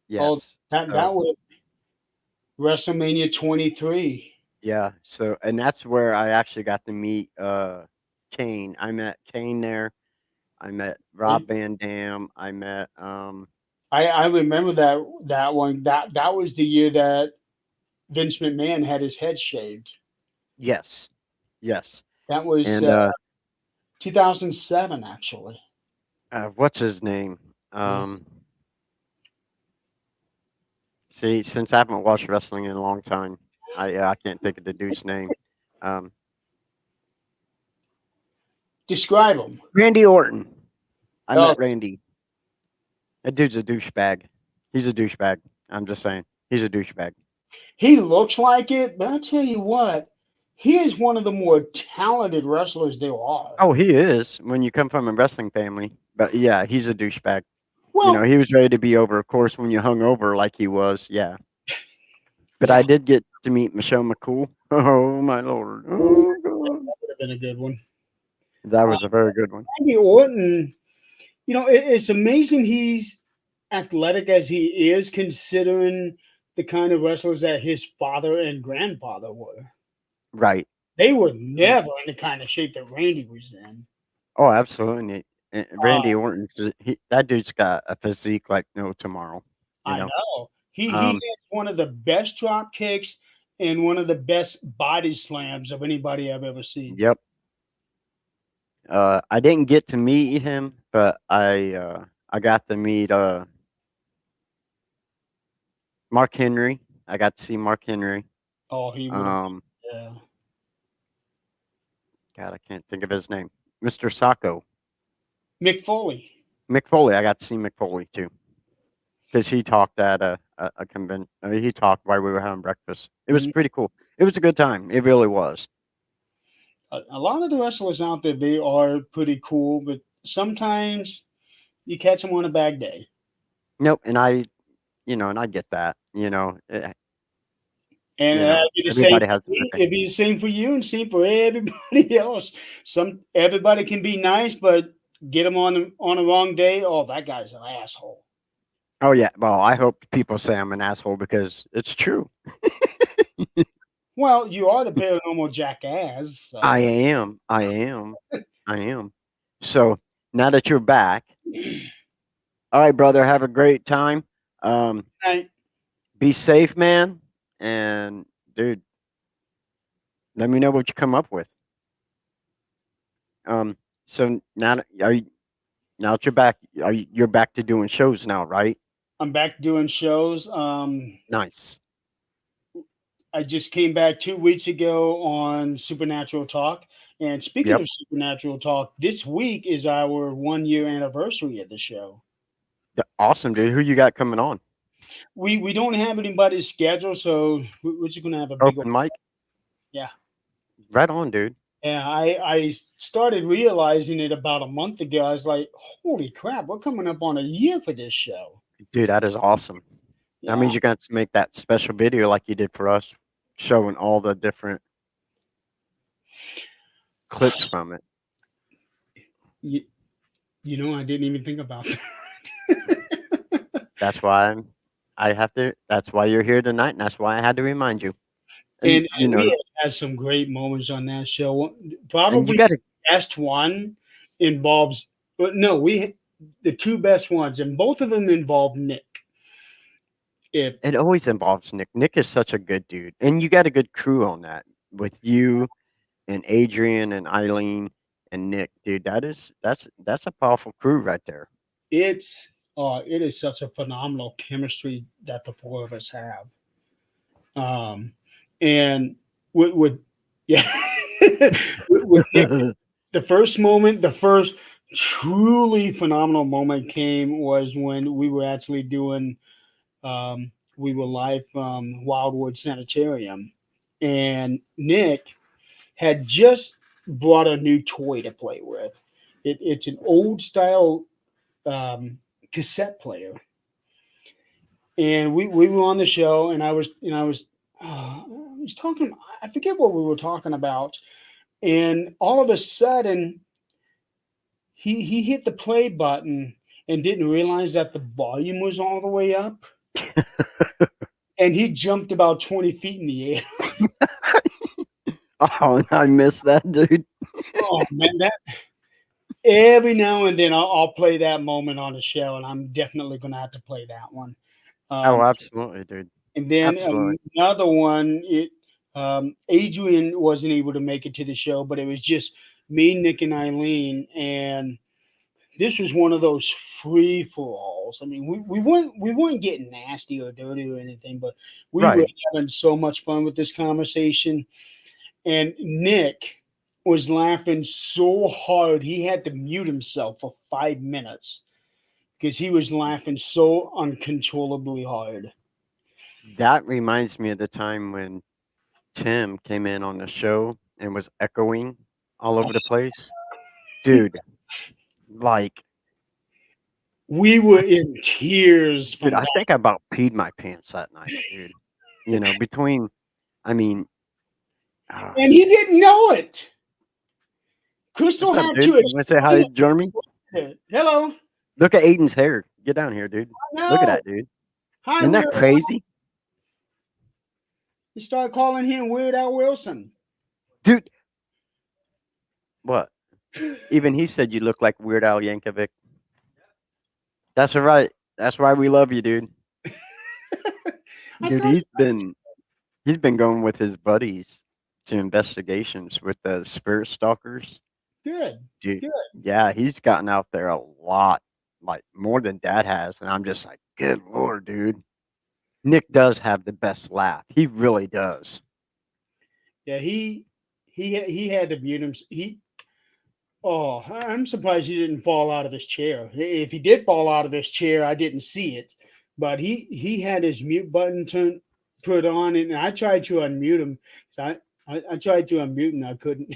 Speaker 1: Yes.
Speaker 2: that
Speaker 1: So
Speaker 2: was WrestleMania 23.
Speaker 1: yeah. So and that's where I actually got to meet Kane. I met Kane there. I met Rob Van Dam. I met
Speaker 2: I remember that one. That was the year that Vince McMahon had his head shaved.
Speaker 1: yes. Yes.
Speaker 2: That was
Speaker 1: And
Speaker 2: 2007, actually.
Speaker 1: what's his name?
Speaker 2: Uh,
Speaker 1: Um See, since I haven't watched wrestling in a long time, I can't think of the dude's name. Um
Speaker 2: Describe him.
Speaker 1: Randy Orton. I
Speaker 2: Oh,
Speaker 1: met Randy. That dude's a douchebag. He's a douchebag. I'm just saying. He's a douchebag.
Speaker 2: he looks like it, but I tell you what, he is one of the more talented wrestlers there are.
Speaker 1: Oh, he is when you come from a wrestling family. But yeah, he's a douchebag.
Speaker 2: Well,
Speaker 1: He was ready to be over. Of course, when you hung over like he was, yeah. But
Speaker 2: yeah,
Speaker 1: I did get to meet Michelle McCool. Oh my lord. Oh god.
Speaker 2: that would have been a good one.
Speaker 1: That
Speaker 2: Uh,
Speaker 1: was a very good one.
Speaker 2: Randy Orton, it's amazing he's athletic as he is, considering the kind of wrestlers that his father and grandfather were.
Speaker 1: Right.
Speaker 2: They were never in the kind of shape that Randy was in.
Speaker 1: Oh, absolutely. And
Speaker 2: Uh,
Speaker 1: Randy Orton, that dude's got a physique like no tomorrow. You
Speaker 2: I
Speaker 1: know.
Speaker 2: know he
Speaker 1: Um.
Speaker 2: has one of the best drop kicks and one of the best body slams of anybody I've ever seen.
Speaker 1: Yep. I didn't get to meet him, but I got to meet Mark Henry. I got to see Mark Henry.
Speaker 2: Oh, he would have.
Speaker 1: Um,
Speaker 2: Yeah.
Speaker 1: God, I can't think of his name. Mr. Sacco.
Speaker 2: Mick Foley.
Speaker 1: Mick Foley. I got to see Mick Foley too, because he talked at a convention. He talked while we were having breakfast. It was
Speaker 2: Mhm.
Speaker 1: pretty cool. It was a good time. It really was.
Speaker 2: A lot of the wrestlers out there, they are pretty cool, but sometimes you catch them on a bad day.
Speaker 1: Nope. And I get that.
Speaker 2: And it'd be the same
Speaker 1: Everybody
Speaker 2: for
Speaker 1: has a
Speaker 2: me.
Speaker 1: bad day.
Speaker 2: It'd be the same for you and same for everybody else. Everybody can be nice, but get them on the wrong day. Oh, that guy's an asshole.
Speaker 1: Oh yeah. Well, I hope people say I'm an asshole because it's true.
Speaker 2: Well, you are the paranormal jackass.
Speaker 1: I
Speaker 2: So
Speaker 1: am. I am. I am. So now that you're back, all right, brother, have a great time. Um,
Speaker 2: I,
Speaker 1: be safe, man. And dude, let me know what you come up with. Um, so now that you're back, you're back to doing shows now, right?
Speaker 2: I'm back doing shows.
Speaker 1: Nice.
Speaker 2: I just came back 2 weeks ago on Supernatural Talk. And speaking
Speaker 1: Yep.
Speaker 2: of Supernatural Talk, this week is our 1 year anniversary of the show.
Speaker 1: Awesome, dude. Who you got coming on?
Speaker 2: We don't have anybody scheduled, so we're just gonna have a big old,
Speaker 1: Open mic.
Speaker 2: yeah.
Speaker 1: Right on, dude.
Speaker 2: And I started realizing it about a month ago. I was like, holy crap, we're coming up on a year for this show.
Speaker 1: Dude, that is awesome. That
Speaker 2: Yeah.
Speaker 1: means you're going to make that special video like you did for us. showing all the different clips from it.
Speaker 2: You, I didn't even think about that.
Speaker 1: That's why I have to. That's why you're here tonight, and that's why I had to remind you. And
Speaker 2: And we had some great moments on that show.
Speaker 1: and you
Speaker 2: Probably
Speaker 1: got
Speaker 2: the
Speaker 1: to.
Speaker 2: best one involves, but no, the two best ones, and both of them involve Nick. If
Speaker 1: It always involves Nick. Nick is such a good dude, and you got a good crew on that with you and Adrian and Eileen and Nick, dude. That's a powerful crew right there.
Speaker 2: it's it is such a phenomenal chemistry that the four of us have. And with yeah, with Nick, the first moment, the first truly phenomenal moment came was when we were actually doing we were live from Wildwood Sanitarium, and Nick had just brought a new toy to play with. It's an old style cassette player, and we were on the show, and I was talking. I forget what we were talking about, and all of a sudden he hit the play button and didn't realize that the volume was all the way up, and he jumped about 20 feet in the air.
Speaker 1: Oh, I miss that, dude.
Speaker 2: Oh man, that every now and then I'll play that moment on the show, and I'm definitely gonna have to play that one.
Speaker 1: Oh,
Speaker 2: Um,
Speaker 1: absolutely, dude.
Speaker 2: and then
Speaker 1: Absolutely.
Speaker 2: another one, Adrian wasn't able to make it to the show, but it was just me, Nick, and Eileen, and this was one of those free for alls. I mean, we weren't getting nasty or dirty or anything, but we were
Speaker 1: Right.
Speaker 2: having so much fun with this conversation. And Nick was laughing so hard he had to mute himself for 5 minutes because he was laughing so uncontrollably hard.
Speaker 1: That reminds me of the time when Tim came in on the show and was echoing all over the place. Dude, like,
Speaker 2: We were in tears
Speaker 1: dude,
Speaker 2: from
Speaker 1: I
Speaker 2: that.
Speaker 1: think I about peed my pants that night, dude. Between, I mean, ah,
Speaker 2: And he didn't know it.
Speaker 1: what's
Speaker 2: Crystal
Speaker 1: up,
Speaker 2: had
Speaker 1: dude?
Speaker 2: to
Speaker 1: You want to say hi
Speaker 2: explain
Speaker 1: to Jeremy?
Speaker 2: it. Hello.
Speaker 1: Look at Aiden's hair. Get down here, dude. Look at
Speaker 2: No.
Speaker 1: that, dude.
Speaker 2: Hi,
Speaker 1: Isn't that
Speaker 2: Weird.
Speaker 1: crazy?
Speaker 2: You start calling him Weird Al Wilson.
Speaker 1: Dude, what? Even he said you look like Weird Al Yankovic. That's all right. That's why we love you, dude.
Speaker 2: I
Speaker 1: Dude,
Speaker 2: thought
Speaker 1: he's been going with his buddies to investigations with the spirit stalkers.
Speaker 2: good.
Speaker 1: Dude,
Speaker 2: Good.
Speaker 1: yeah, he's gotten out there a lot, like more than Dad has, and I'm just like, good lord, dude. Nick does have the best laugh. He really does.
Speaker 2: Yeah, he had to mute him. I'm surprised he didn't fall out of his chair. If he did fall out of his chair, I didn't see it, but he had his mute button put on, and I tried to unmute him. So I tried to unmute and I couldn't.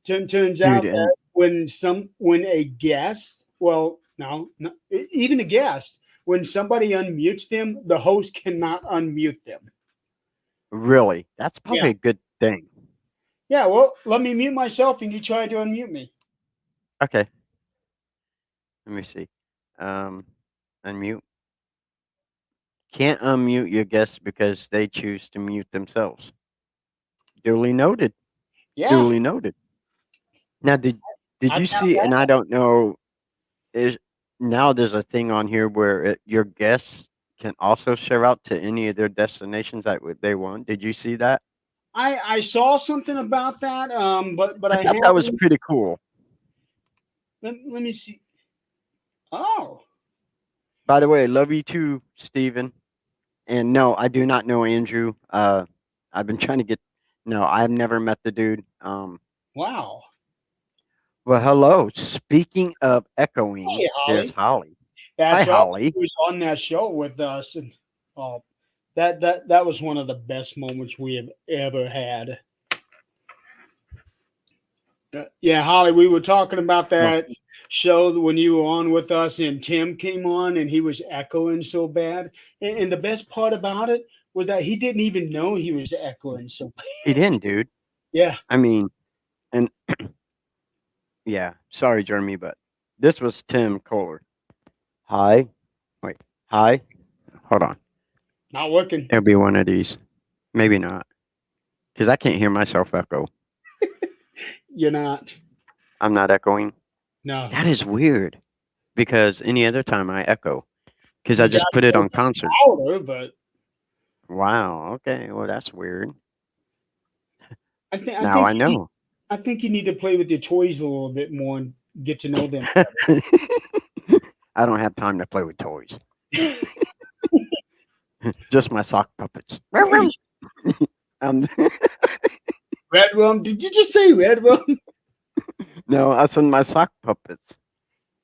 Speaker 2: Turns
Speaker 1: Dude,
Speaker 2: out
Speaker 1: and
Speaker 2: that when a guest, well, no, even a guest, when somebody unmutes them, the host cannot unmute them.
Speaker 1: really, that's
Speaker 2: Yeah,
Speaker 1: probably a good thing.
Speaker 2: yeah. Well, let me mute myself, and you try to unmute me.
Speaker 1: Okay, let me see. Um, unmute. Can't unmute your guests because they choose to mute themselves. Duly noted.
Speaker 2: Yeah,
Speaker 1: Duly noted. Now, did
Speaker 2: I
Speaker 1: you
Speaker 2: found
Speaker 1: see?
Speaker 2: that.
Speaker 1: And I don't know. Is now there's a thing on here where your guests can also share out to any of their destinations that they want. Did you see that?
Speaker 2: I saw something about that, but
Speaker 1: I
Speaker 2: I
Speaker 1: thought that was
Speaker 2: haven't.
Speaker 1: pretty cool.
Speaker 2: Let me see. Oh,
Speaker 1: By the way, love you too, Steven. And no, I do not know Andrew. I've been trying to get. No, I've never met the dude.
Speaker 2: wow.
Speaker 1: Well, hello. Speaking of echoing,
Speaker 2: Hey,
Speaker 1: there's
Speaker 2: Holly.
Speaker 1: Holly. Hi,
Speaker 2: That's right.
Speaker 1: Holly.
Speaker 2: He was on that show with us, and oh, that was one of the best moments we have ever had. Yeah, Holly, we were talking about
Speaker 1: Well,
Speaker 2: that. show when you were on with us and Tim came on and he was echoing so bad. And the best part about it was that he didn't even know he was echoing so bad.
Speaker 1: He didn't, dude.
Speaker 2: Yeah.
Speaker 1: I mean, and yeah, sorry, Jeremy, but this was Tim Kohler. Hi. Wait. Hi. Hold on.
Speaker 2: Not working.
Speaker 1: It'll be one of these. Maybe not. Because I can't hear myself echo.
Speaker 2: You're not.
Speaker 1: I'm not echoing.
Speaker 2: No.
Speaker 1: That is weird. Because any other time I echo. Because I
Speaker 2: You
Speaker 1: just
Speaker 2: got
Speaker 1: put it on concert.
Speaker 2: louder, but
Speaker 1: Wow. Okay. Well, that's weird.
Speaker 2: I think I
Speaker 1: Now
Speaker 2: think
Speaker 1: I
Speaker 2: you need,
Speaker 1: know.
Speaker 2: I think you need to play with your toys a little bit more and get to know them.
Speaker 1: I don't have time to play with toys. Just my sock puppets. um,
Speaker 2: Red rum? Did you just say red rum?
Speaker 1: no, I said my sock puppets.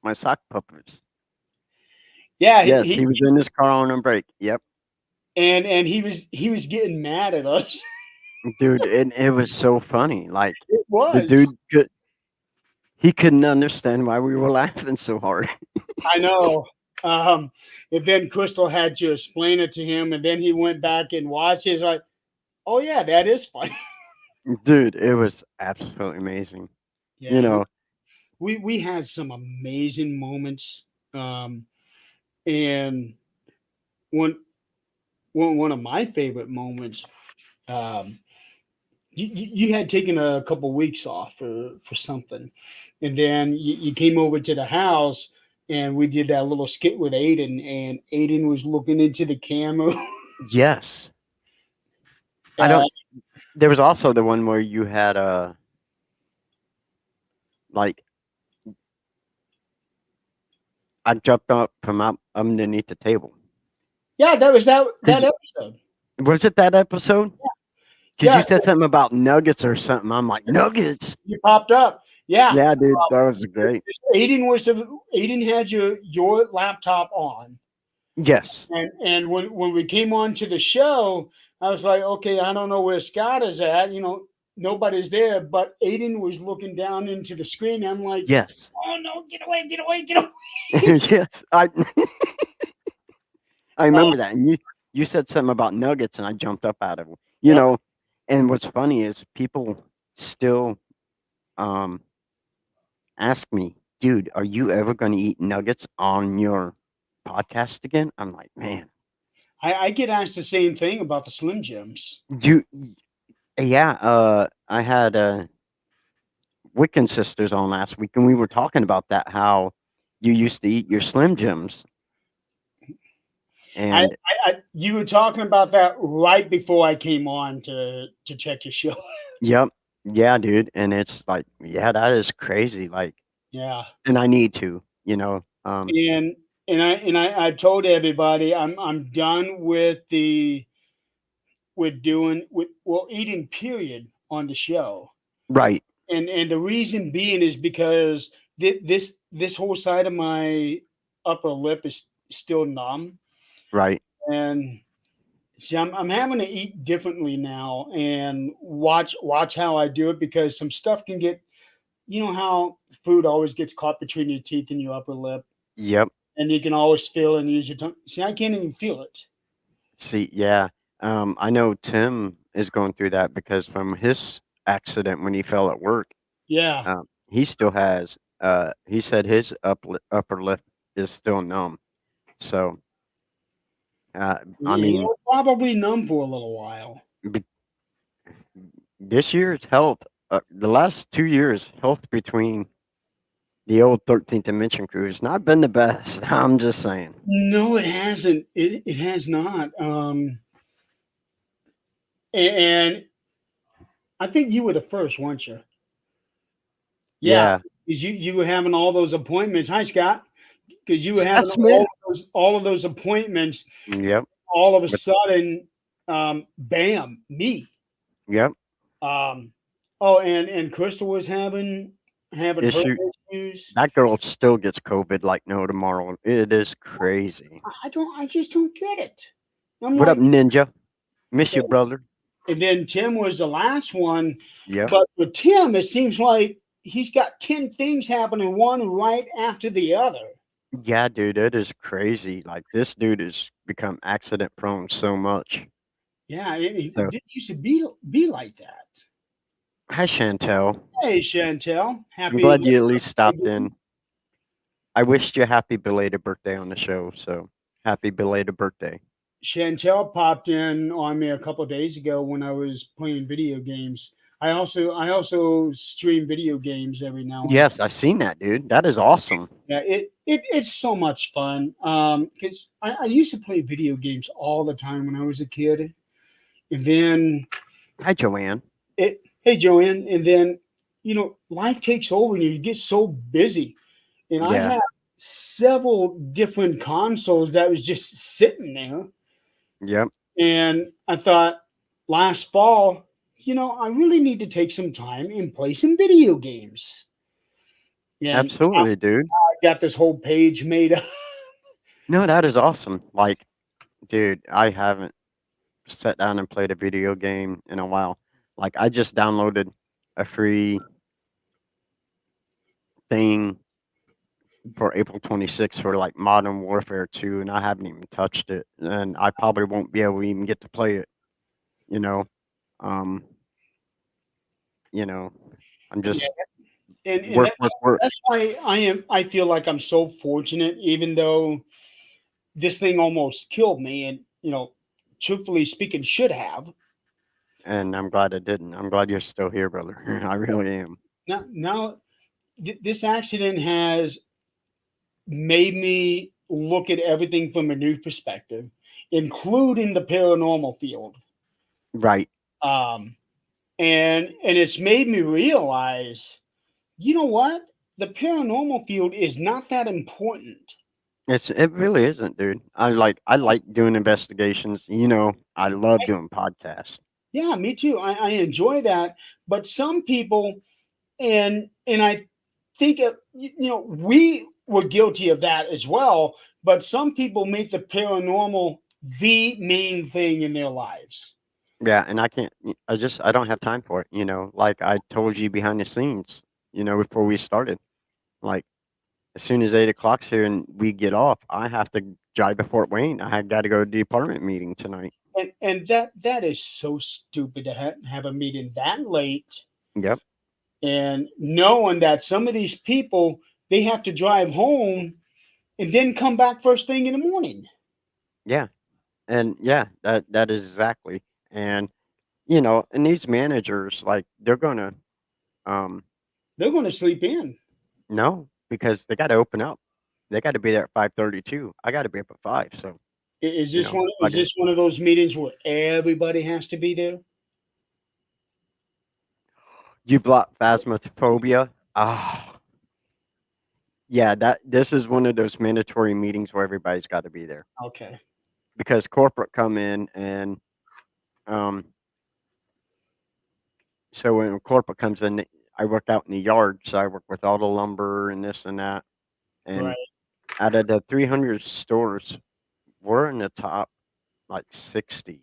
Speaker 1: My sock puppets.
Speaker 2: Yeah,
Speaker 1: Yes, he was in his car on a break. Yep.
Speaker 2: and he was getting mad at us.
Speaker 1: Dude, it was so funny. Like
Speaker 2: It
Speaker 1: the
Speaker 2: was.
Speaker 1: dude he couldn't understand why we were laughing so hard.
Speaker 2: I know. And then Crystal had to explain it to him, and then he went back and watched. He's like, "Oh yeah, that is funny."
Speaker 1: Dude, it was absolutely amazing. You
Speaker 2: Yeah,
Speaker 1: know,
Speaker 2: we had some amazing moments, and one one of my favorite moments. Um, you had taken a couple weeks off for something, and then you came over to the house, and we did that little skit with Aiden, and Aiden was looking into the camera.
Speaker 1: yes. I
Speaker 2: uh,
Speaker 1: don't there was also the one where you had like I jumped up from up underneath the table.
Speaker 2: yeah, that was that
Speaker 1: 'Cause
Speaker 2: episode.
Speaker 1: was it that episode? Because
Speaker 2: Yeah,
Speaker 1: you said something about nuggets or something. I'm like, nuggets?
Speaker 2: you popped up. Yeah,
Speaker 1: Yeah, dude, that was great.
Speaker 2: Aiden had your laptop on,
Speaker 1: Yes.
Speaker 2: and when we came on to the show, I was like, okay, I don't know where Scott is at. Nobody's there, but Aiden was looking down into the screen. I'm like,
Speaker 1: Yes.
Speaker 2: oh no, get away, get away, get away.
Speaker 1: yes. I
Speaker 2: Uh,
Speaker 1: remember that. And you said something about nuggets and I jumped up out of it.
Speaker 2: yep.
Speaker 1: And what's funny is people still um ask me, dude, are you ever gonna eat nuggets on your podcast again? I'm like, man,
Speaker 2: I get asked the same thing about the Slim Jims.
Speaker 1: you yeah, I had Wiccan sisters on last week and we were talking about that, how you used to eat your Slim Jims.
Speaker 2: I,
Speaker 1: And
Speaker 2: you were talking about that right before I came on to check your show.
Speaker 1: yep, yeah, dude. And it's like, yeah, that is crazy. Like,
Speaker 2: Yeah.
Speaker 1: and I need to,
Speaker 2: and I've told everybody I'm done with doing with eating period on the show,
Speaker 1: right,
Speaker 2: and the reason being is because this whole side of my upper lip is still numb,
Speaker 1: right.
Speaker 2: and see I'm having to eat differently now and watch how I do it, because some stuff can get, how food always gets caught between your teeth and your upper lip,
Speaker 1: Yep.
Speaker 2: and you can always feel it and use your tongue. See, I can't even feel it.
Speaker 1: See, yeah. I know Tim is going through that because from his accident when he fell at work,
Speaker 2: Yeah.
Speaker 1: he still has. He said his upper lip is still numb. So, I
Speaker 2: He
Speaker 1: mean,
Speaker 2: was probably numb for a little while.
Speaker 1: be- this year's health, the last 2 years, health between the old 13th Dimension crew has not been the best. I'm just saying.
Speaker 2: No, it hasn't. It has not. And I think you were the first, weren't you? Yeah,
Speaker 1: Yeah.
Speaker 2: because you were having all those appointments. Hi, Scott. Because you were
Speaker 1: Scott
Speaker 2: having
Speaker 1: Smith.
Speaker 2: all of those appointments.
Speaker 1: Yep.
Speaker 2: All of a
Speaker 1: But,
Speaker 2: sudden, bam, me.
Speaker 1: yep.
Speaker 2: Um, oh, and Crystal was having her
Speaker 1: Issue.
Speaker 2: issues.
Speaker 1: That girl still gets COVID like no tomorrow. It is crazy.
Speaker 2: I just don't get it. I'm
Speaker 1: What up,
Speaker 2: like,
Speaker 1: Ninja? Miss you, brother.
Speaker 2: and then Tim was the last one,
Speaker 1: Yep.
Speaker 2: but with Tim, it seems like he's got 10 things happening one right after the other.
Speaker 1: Yeah, dude, it is crazy. Like this dude has become accident prone so much.
Speaker 2: Yeah, it
Speaker 1: So,
Speaker 2: didn't used to be like that.
Speaker 1: hi Chantel.
Speaker 2: Hey, Chantel,
Speaker 1: I'm
Speaker 2: happy
Speaker 1: glad you at least stopped
Speaker 2: birthday.
Speaker 1: in. I wished you a happy belated birthday on the show, so happy belated birthday.
Speaker 2: Chantel popped in on me a couple of days ago when I was playing video games. I also stream video games every now and then.
Speaker 1: Yes, I've seen that, dude. That is awesome.
Speaker 2: Yeah, it's so much fun. Because I used to play video games all the time when I was a kid, and then
Speaker 1: Hi, Joanne.
Speaker 2: hey Joanne, and then life takes over and you get so busy. And I
Speaker 1: Yeah,
Speaker 2: had several different consoles that was just sitting there.
Speaker 1: yep,
Speaker 2: And I thought last fall, I really need to take some time and play some video games. And I
Speaker 1: absolutely, dude.
Speaker 2: got this whole page made up.
Speaker 1: No, that is awesome. Like, dude, I haven't sat down and played a video game in a while. Like, I just downloaded a free thing for April 26th for like Modern Warfare 2, and I haven't even touched it, and I probably won't be able to even get to play it. You know, um, you know, I'm
Speaker 2: Yeah,
Speaker 1: just
Speaker 2: and
Speaker 1: work, work, work,
Speaker 2: that's why I feel like I'm so fortunate, even though this thing almost killed me, and truthfully speaking, should have.
Speaker 1: and I'm glad I didn't. I'm glad you're still here, brother. I really am.
Speaker 2: Now, this accident has made me look at everything from a new perspective, including the paranormal field.
Speaker 1: Right.
Speaker 2: Um, and it's made me realize, you know what? The paranormal field is not that important.
Speaker 1: It really isn't, dude. I like doing investigations. I love doing podcasts.
Speaker 2: Yeah, me too. I enjoy that. But some people, and I think we were guilty of that as well. But some people make the paranormal the main thing in their lives.
Speaker 1: Yeah, and I can't. I don't have time for it. Like I told you behind the scenes. Before we started, like as soon as 8 o'clock's here and we get off, I have to drive to Fort Wayne. I got to go to the department meeting tonight.
Speaker 2: And that is so stupid to have a meeting that late,
Speaker 1: Yep.
Speaker 2: and knowing that some of these people, they have to drive home and then come back first thing in the morning.
Speaker 1: Yeah. And yeah, that is exactly. And and these managers, like they're gonna um
Speaker 2: They're going to sleep in.
Speaker 1: no, because they got to open up. They got to be there at 5:32. I got to be up at 5. So
Speaker 2: Is this one?
Speaker 1: I
Speaker 2: Is
Speaker 1: can.
Speaker 2: this one of those meetings where everybody has to be there?
Speaker 1: You block phasmophobia. Ah, yeah. This is one of those mandatory meetings where everybody's got to be there
Speaker 2: Okay.
Speaker 1: because corporate come in and um. So when corporate comes in, I work out in the yard, so I work with all the lumber and this and that. And
Speaker 2: Right.
Speaker 1: out of the 300 stores, we're in the top like 60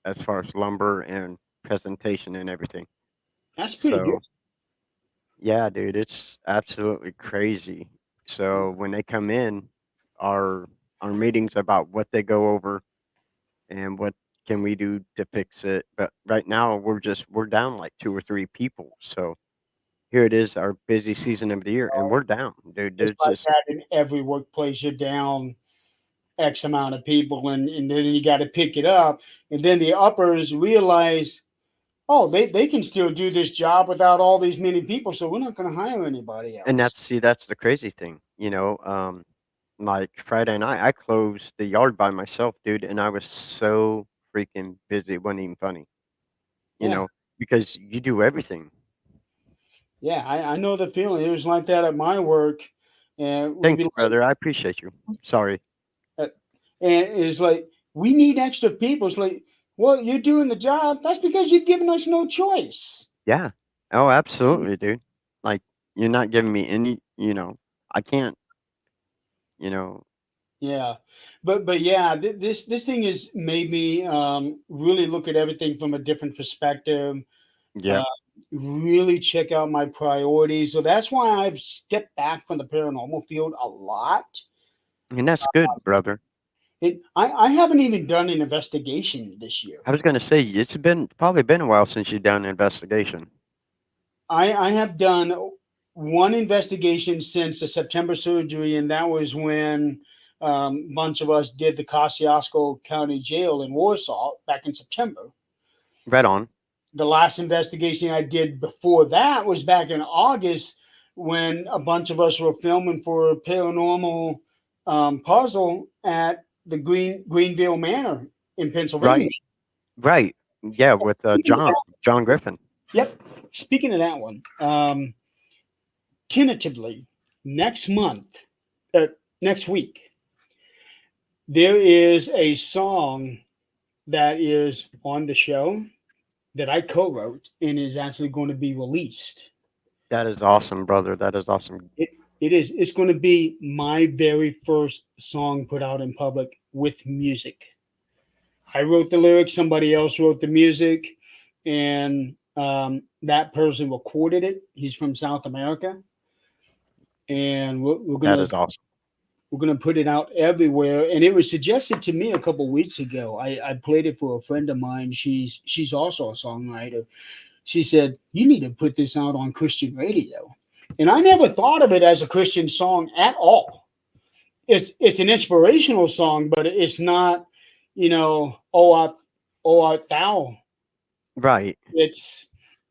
Speaker 1: as far as lumber and presentation and everything.
Speaker 2: That's pretty good.
Speaker 1: So yeah, dude, it's absolutely crazy. So when they come in, our our meetings about what they go over and what can we do to fix it. But right now we're down like 2 or 3 people. So here it is, our busy season of the year, and we're down, dude.
Speaker 2: It's
Speaker 1: There's
Speaker 2: like
Speaker 1: just
Speaker 2: that in every workplace. You're down X amount of people, and then you got to pick it up. And then the uppers realize, oh, they can still do this job without all these many people, so we're not going to hire anybody
Speaker 1: and
Speaker 2: else.
Speaker 1: that's the crazy thing, like Friday night, I closed the yard by myself, dude, and I was so freaking busy. It wasn't even funny, you
Speaker 2: Yeah,
Speaker 1: know, because you do everything.
Speaker 2: yeah, I know the feeling. It was like that at my work, and we'd be
Speaker 1: Thanks,
Speaker 2: like,
Speaker 1: brother. I appreciate you. Sorry.
Speaker 2: uh, and it's like we need extra people. It's like, well, you're doing the job. That's because you've given us no choice.
Speaker 1: Yeah. Oh, absolutely, dude. Like, you're not giving me any, I can't, you know,
Speaker 2: Yeah, but yeah, this thing has made me really look at everything from a different perspective. Uh,
Speaker 1: yep.
Speaker 2: really check out my priorities. So that's why I've stepped back from the paranormal field a lot.
Speaker 1: And that's good, brother.
Speaker 2: And I haven't even done an investigation this year.
Speaker 1: I was gonna say it's been probably been a while since you've done an investigation.
Speaker 2: I have done one investigation since the September surgery, and that was when a bunch of us did the Kosciuszko County Jail in Warsaw back in September.
Speaker 1: Right on.
Speaker 2: The last investigation I did before that was back in August when a bunch of us were filming for a paranormal puzzle at the Greenville Manor in Pennsylvania.
Speaker 1: Right. Right. Yeah, with John Griffin.
Speaker 2: Yep. Speaking of that one, tentatively next month, uh, next week, there is a song that is on the show that I co-wrote and is actually going to be released.
Speaker 1: That is awesome, brother. That is awesome.
Speaker 2: It is. It's going to be my very first song put out in public with music. I wrote the lyrics. Somebody else wrote the music, and that person recorded it. He's from South America, and
Speaker 1: That is awesome.
Speaker 2: we're gonna put it out everywhere. And it was suggested to me a couple weeks ago. I played it for a friend of mine. She's also a songwriter. She said, "You need to put this out on Christian radio." And I never thought of it as a Christian song at all. It's an inspirational song, but it's not, oh art thou.
Speaker 1: Right.
Speaker 2: It's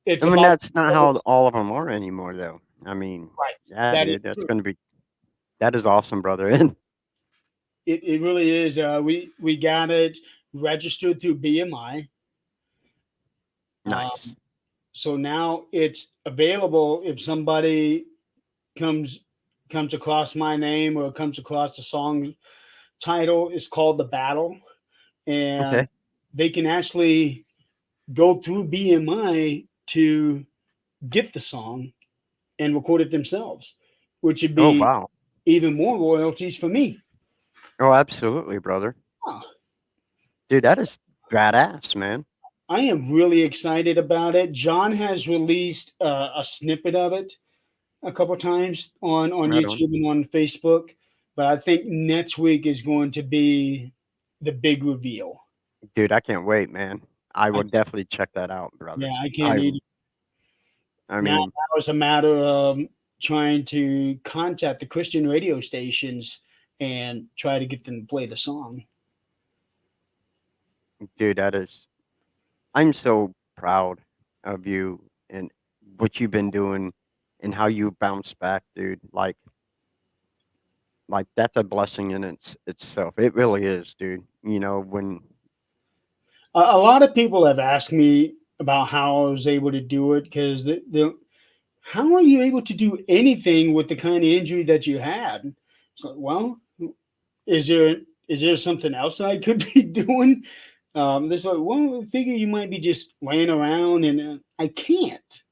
Speaker 2: it's
Speaker 1: I mean,
Speaker 2: about
Speaker 1: that's not how all of them are anymore, though. I mean,
Speaker 2: right.
Speaker 1: yeah,
Speaker 2: That is
Speaker 1: dude, that's
Speaker 2: true.
Speaker 1: gonna be that is awesome, brother. And
Speaker 2: It really is. We got it registered through BMI.
Speaker 1: nice,
Speaker 2: So now it's available if somebody comes comes across my name or comes across the song title. It's called The Battle, and
Speaker 1: okay.
Speaker 2: they can actually go through BMI to get the song and record it themselves, which would
Speaker 1: Oh
Speaker 2: be
Speaker 1: wow.
Speaker 2: even more royalties for me.
Speaker 1: Oh, absolutely, brother.
Speaker 2: Huh.
Speaker 1: Dude, that is badass, man.
Speaker 2: I am really excited about it. John has released a snippet of it a couple times on
Speaker 1: Right on,
Speaker 2: YouTube and on Facebook, but I think next week is going to be the big reveal.
Speaker 1: dude. I can't wait, man. I
Speaker 2: I,
Speaker 1: will definitely check that out, brother.
Speaker 2: yeah, I can't
Speaker 1: I
Speaker 2: either.
Speaker 1: I
Speaker 2: Now
Speaker 1: mean,
Speaker 2: that was a matter of trying to contact the Christian radio stations and try to get them to play the song.
Speaker 1: dude, that is. I'm so proud of you and what you've been doing and how you bounce back, dude. Like that's a blessing in itself. It really is, dude. You know, when
Speaker 2: A lot of people have asked me about how I was able to do it because how are you able to do anything with the kind of injury that you had? So, well, is there is there something else I could be doing? There's like, well, I figure you might be just laying around, and I can't.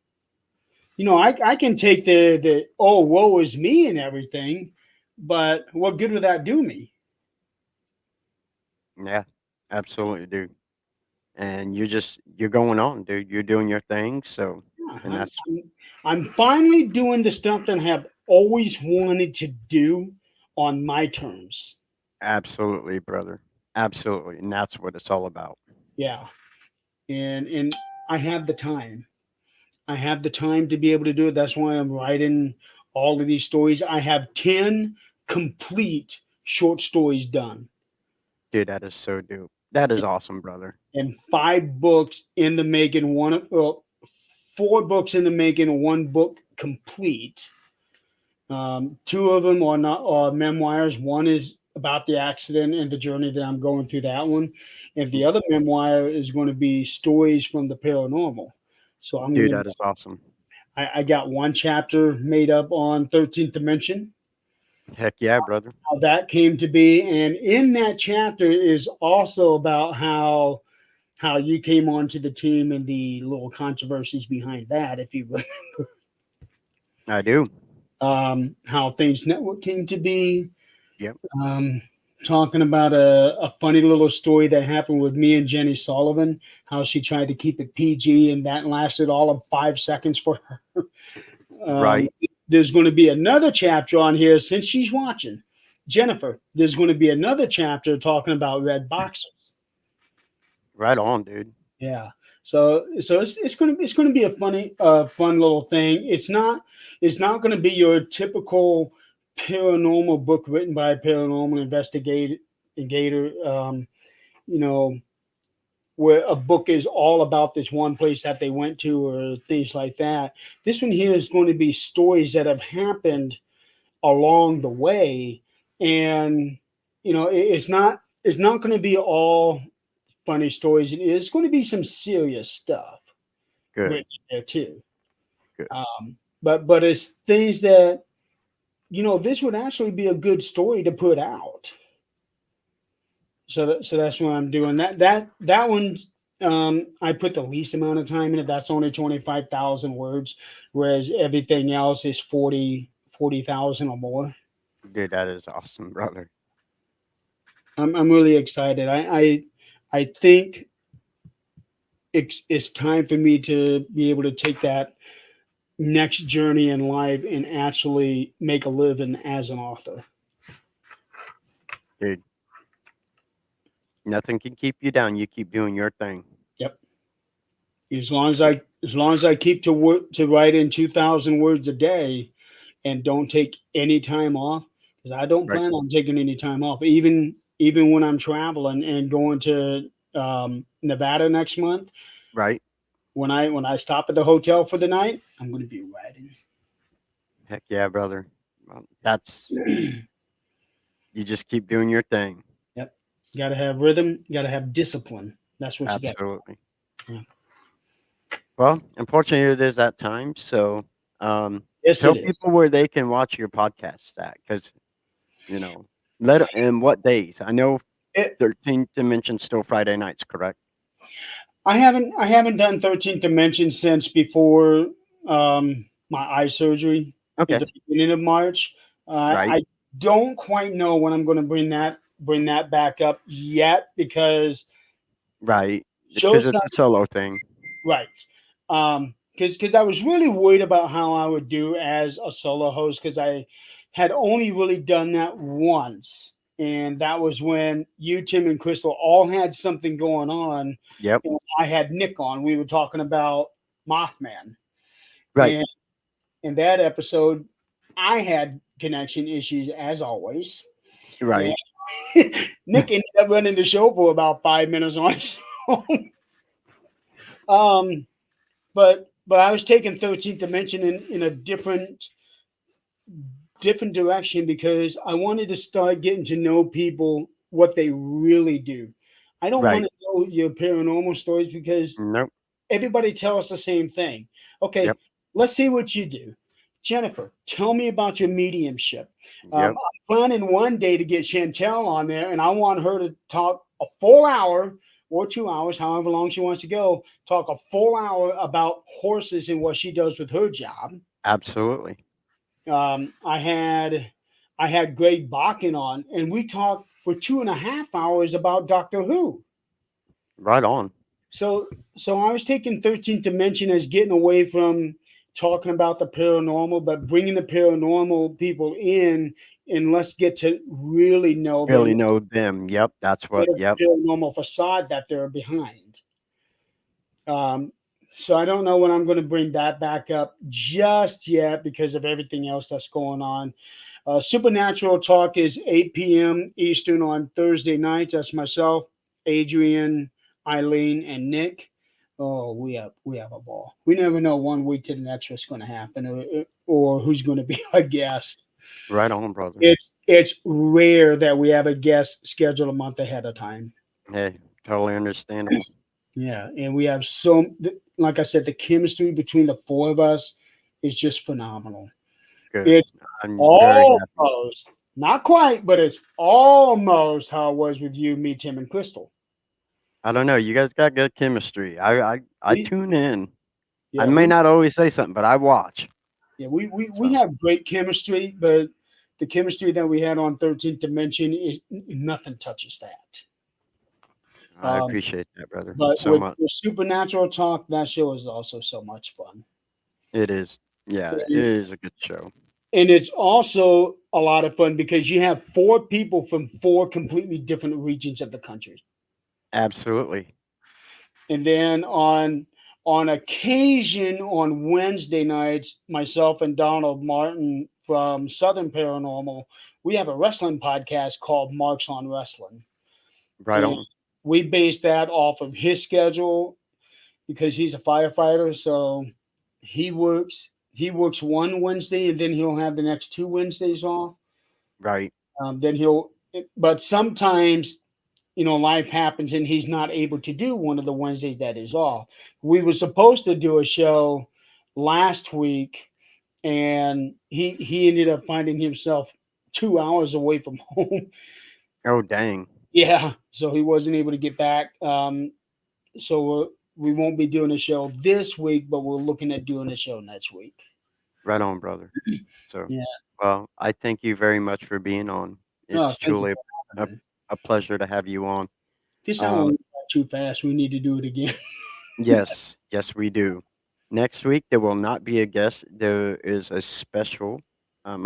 Speaker 2: I can take the oh woe is me and everything, but what good would that do me?
Speaker 1: yeah, absolutely, dude. And you're going on, dude. You're doing your thing. So,
Speaker 2: Yeah,
Speaker 1: and that's
Speaker 2: I'm finally doing the stuff that I have always wanted to do on my terms.
Speaker 1: absolutely, brother. Absolutely, and that's what it's all about.
Speaker 2: Yeah, and I have the time. I have the time to be able to do it. That's why I'm writing all of these stories. I have 10 complete short stories done
Speaker 1: Dude, that is so dope. That is awesome, brother.
Speaker 2: and 5 books in the making, 4 books in the making, 1 book complete. 2 of them are not are memoirs. One is about the accident and the journey that I'm going through that one. And the other memoir is going to be stories from the paranormal. So
Speaker 1: Dude, that is awesome.
Speaker 2: I got one chapter made up on 13th dimension,
Speaker 1: Heck yeah, brother.
Speaker 2: how that came to be. And in that chapter is also about how you came onto the team and the little controversies behind that, if you will.
Speaker 1: I do.
Speaker 2: How Things Network came to be,
Speaker 1: Yep.
Speaker 2: um, talking about a funny little story that happened with me and Jenny Sullivan, how she tried to keep it PG and that lasted all of 5 seconds for her. Um,
Speaker 1: Right.
Speaker 2: there's going to be another chapter on here since she's watching. Jennifer, there's going to be another chapter talking about red boxers.
Speaker 1: Right on, dude.
Speaker 2: Yeah. So it's gonna be a funny fun little thing. It's not gonna be your typical paranormal book written by a paranormal investigator. You know, where a book is all about this one place that they went to or things like that. This one here is going to be stories that have happened along the way, and it's not going to be all funny stories. It's going to be some serious stuff
Speaker 1: Good.
Speaker 2: written there too.
Speaker 1: Good.
Speaker 2: But it's things that this would actually be a good story to put out. So that's what I'm doing. That one, I put the least amount of time in it. That's only 25,000 words, whereas everything else is 40,000 or more.
Speaker 1: Dude, that is awesome, brother.
Speaker 2: I'm really excited. I think it's time for me to be able to take that next journey in life and actually make a living as an author.
Speaker 1: Dude, nothing can keep you down. You keep doing your thing.
Speaker 2: Yep. As long as I keep to work to write in 2,000 words a day and don't take any time off, because I don't
Speaker 1: Right.
Speaker 2: plan on taking any time off, even when I'm traveling and going to Nevada next month.
Speaker 1: Right.
Speaker 2: When I stop at the hotel for the night, I'm going to be writing.
Speaker 1: Heck yeah, brother. Well, that's you just keep doing your thing.
Speaker 2: Yep. Got to have rhythm. Got to have discipline. That's what you got.
Speaker 1: Absolutely.
Speaker 2: Yeah.
Speaker 1: Well, unfortunately, it is that time. So, um,
Speaker 2: Yes,
Speaker 1: tell
Speaker 2: it is.
Speaker 1: people where they can watch your podcast at, because you know, and what days. I know
Speaker 2: It,
Speaker 1: 13th Dimension still Friday nights, correct?
Speaker 2: I haven't done 13th dimension since before my eye surgery at
Speaker 1: Okay.
Speaker 2: the beginning of March.
Speaker 1: Right.
Speaker 2: I don't quite know when I'm going to bring that back up yet because
Speaker 1: Right. Because
Speaker 2: show's
Speaker 1: it's
Speaker 2: not
Speaker 1: a solo thing.
Speaker 2: right. Because I was really worried about how I would do as a solo host because I had only really done that once. And that was when you, Tim, and Crystal all had something going on.
Speaker 1: Yep.
Speaker 2: And I had Nick on. We were talking about Mothman.
Speaker 1: Right.
Speaker 2: And in that episode, I had connection issues as always. And
Speaker 1: Right.
Speaker 2: Nick ended up running the show for about 5 minutes on his own. um, but I was taking 13th dimension in a different direction because I wanted to start getting to know people what they really do. I don't want
Speaker 1: Right.
Speaker 2: to know your paranormal stories because
Speaker 1: Nope.
Speaker 2: everybody tells us the same thing. Okay,
Speaker 1: Yep.
Speaker 2: let's see what you do. Jennifer, tell me about your mediumship.
Speaker 1: Yep.
Speaker 2: I'm planning one day to get Chantel on there, and I want her to talk a full hour or 2 hours, however long she wants to go, talk a full hour about horses and what she does with her job.
Speaker 1: Absolutely.
Speaker 2: I had Greg Bakken on, and we talked for 2.5 hours about Doctor Who.
Speaker 1: Right on.
Speaker 2: So I was taking 13th Dimension as getting away from talking about the paranormal, but bringing the paranormal people in, and let's get to really know
Speaker 1: Really
Speaker 2: them,
Speaker 1: know them. Yep. That's what.
Speaker 2: get a
Speaker 1: Yep.
Speaker 2: paranormal facade that they're behind. Um, so I don't know when I'm going to bring that back up just yet because of everything else that's going on. Supernatural Talk is 8 p.m. Eastern on Thursday nights. That's myself, Adrian, Eileen, and Nick. Oh, we have a ball. We never know one week to the next what's going to happen or who's going to be our guest.
Speaker 1: Right on, brother.
Speaker 2: It's rare that we have a guest scheduled a month ahead of time.
Speaker 1: Hey, totally understandable.
Speaker 2: Yeah, and we have like I said, the chemistry between the four of us is just phenomenal.
Speaker 1: Good.
Speaker 2: It's
Speaker 1: I'm very happy.
Speaker 2: almost, not quite, but it's almost how it was with you, me, Tim, and Crystal.
Speaker 1: I don't know. You guys got good chemistry. I
Speaker 2: We,
Speaker 1: tune in. I
Speaker 2: yeah,
Speaker 1: may
Speaker 2: we,
Speaker 1: not always say something, but I watch.
Speaker 2: yeah, we
Speaker 1: So
Speaker 2: have great chemistry, but the chemistry that we had on 13th Dimension is nothing touches that.
Speaker 1: I appreciate that, brother,
Speaker 2: But
Speaker 1: so
Speaker 2: with
Speaker 1: much.
Speaker 2: the Supernatural Talk, that show is also so much fun.
Speaker 1: It is. Yeah, it
Speaker 2: And,
Speaker 1: is a good show.
Speaker 2: and it's also a lot of fun because you have 4 people from 4 completely different regions of the country.
Speaker 1: Absolutely.
Speaker 2: And then on occasion on Wednesday nights, myself and Donald Martin from Southern Paranormal, we have a wrestling podcast called Marks on Wrestling.
Speaker 1: Right
Speaker 2: And
Speaker 1: on.
Speaker 2: we base that off of his schedule because he's a firefighter. So he works one Wednesday and then he'll have the next 2 Wednesdays off.
Speaker 1: Right.
Speaker 2: But sometimes, life happens and he's not able to do one of the Wednesdays that is off. We were supposed to do a show last week and he ended up finding himself 2 hours away from home.
Speaker 1: Oh, dang.
Speaker 2: Yeah, so he wasn't able to get back. So we won't be doing a show this week, but we're looking at doing a show next week.
Speaker 1: Right on, brother. So,
Speaker 2: Yeah.
Speaker 1: well, I thank you very much for being on.
Speaker 2: No,
Speaker 1: It's
Speaker 2: thank you
Speaker 1: truly
Speaker 2: for having me.
Speaker 1: a pleasure to have you on.
Speaker 2: This time went too fast. We need to do it again.
Speaker 1: Yes, yes, we do. Next week there will not be a guest. There is a special. I'm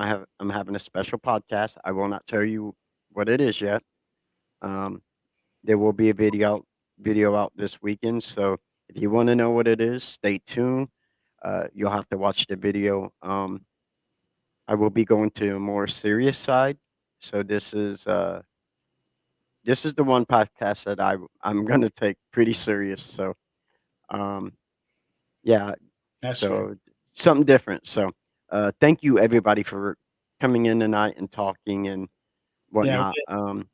Speaker 1: having a special podcast. I will not tell you what it is yet. Um, there will be a video out this weekend. So if you want to know what it is, stay tuned. You'll have to watch the video. I will be going to a more serious side. So this is the one podcast that I'm gonna take pretty serious. So yeah,
Speaker 2: That's fair.
Speaker 1: so something different. So thank you everybody for coming in tonight and talking and
Speaker 2: Yeah,
Speaker 1: whatnot.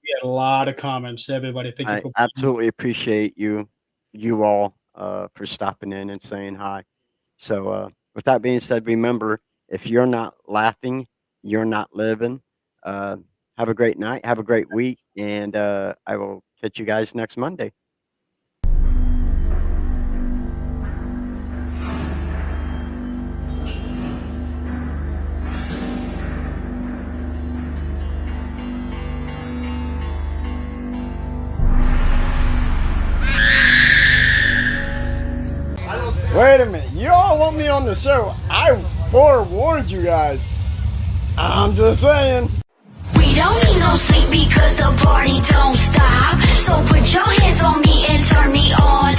Speaker 2: we had a lot of comments. Everybody, thank you
Speaker 1: I
Speaker 2: for
Speaker 1: absolutely appreciate you all for stopping in and saying hi. So with that being said, remember, if you're not laughing, you're not living. Have a great night, have a great week, and I will catch you guys next Monday. Wait a minute, you all want me on the show? I forewarned you guys. I'm just saying.
Speaker 3: We don't need no sleep because the party don't stop. So put your hands on me and turn me on.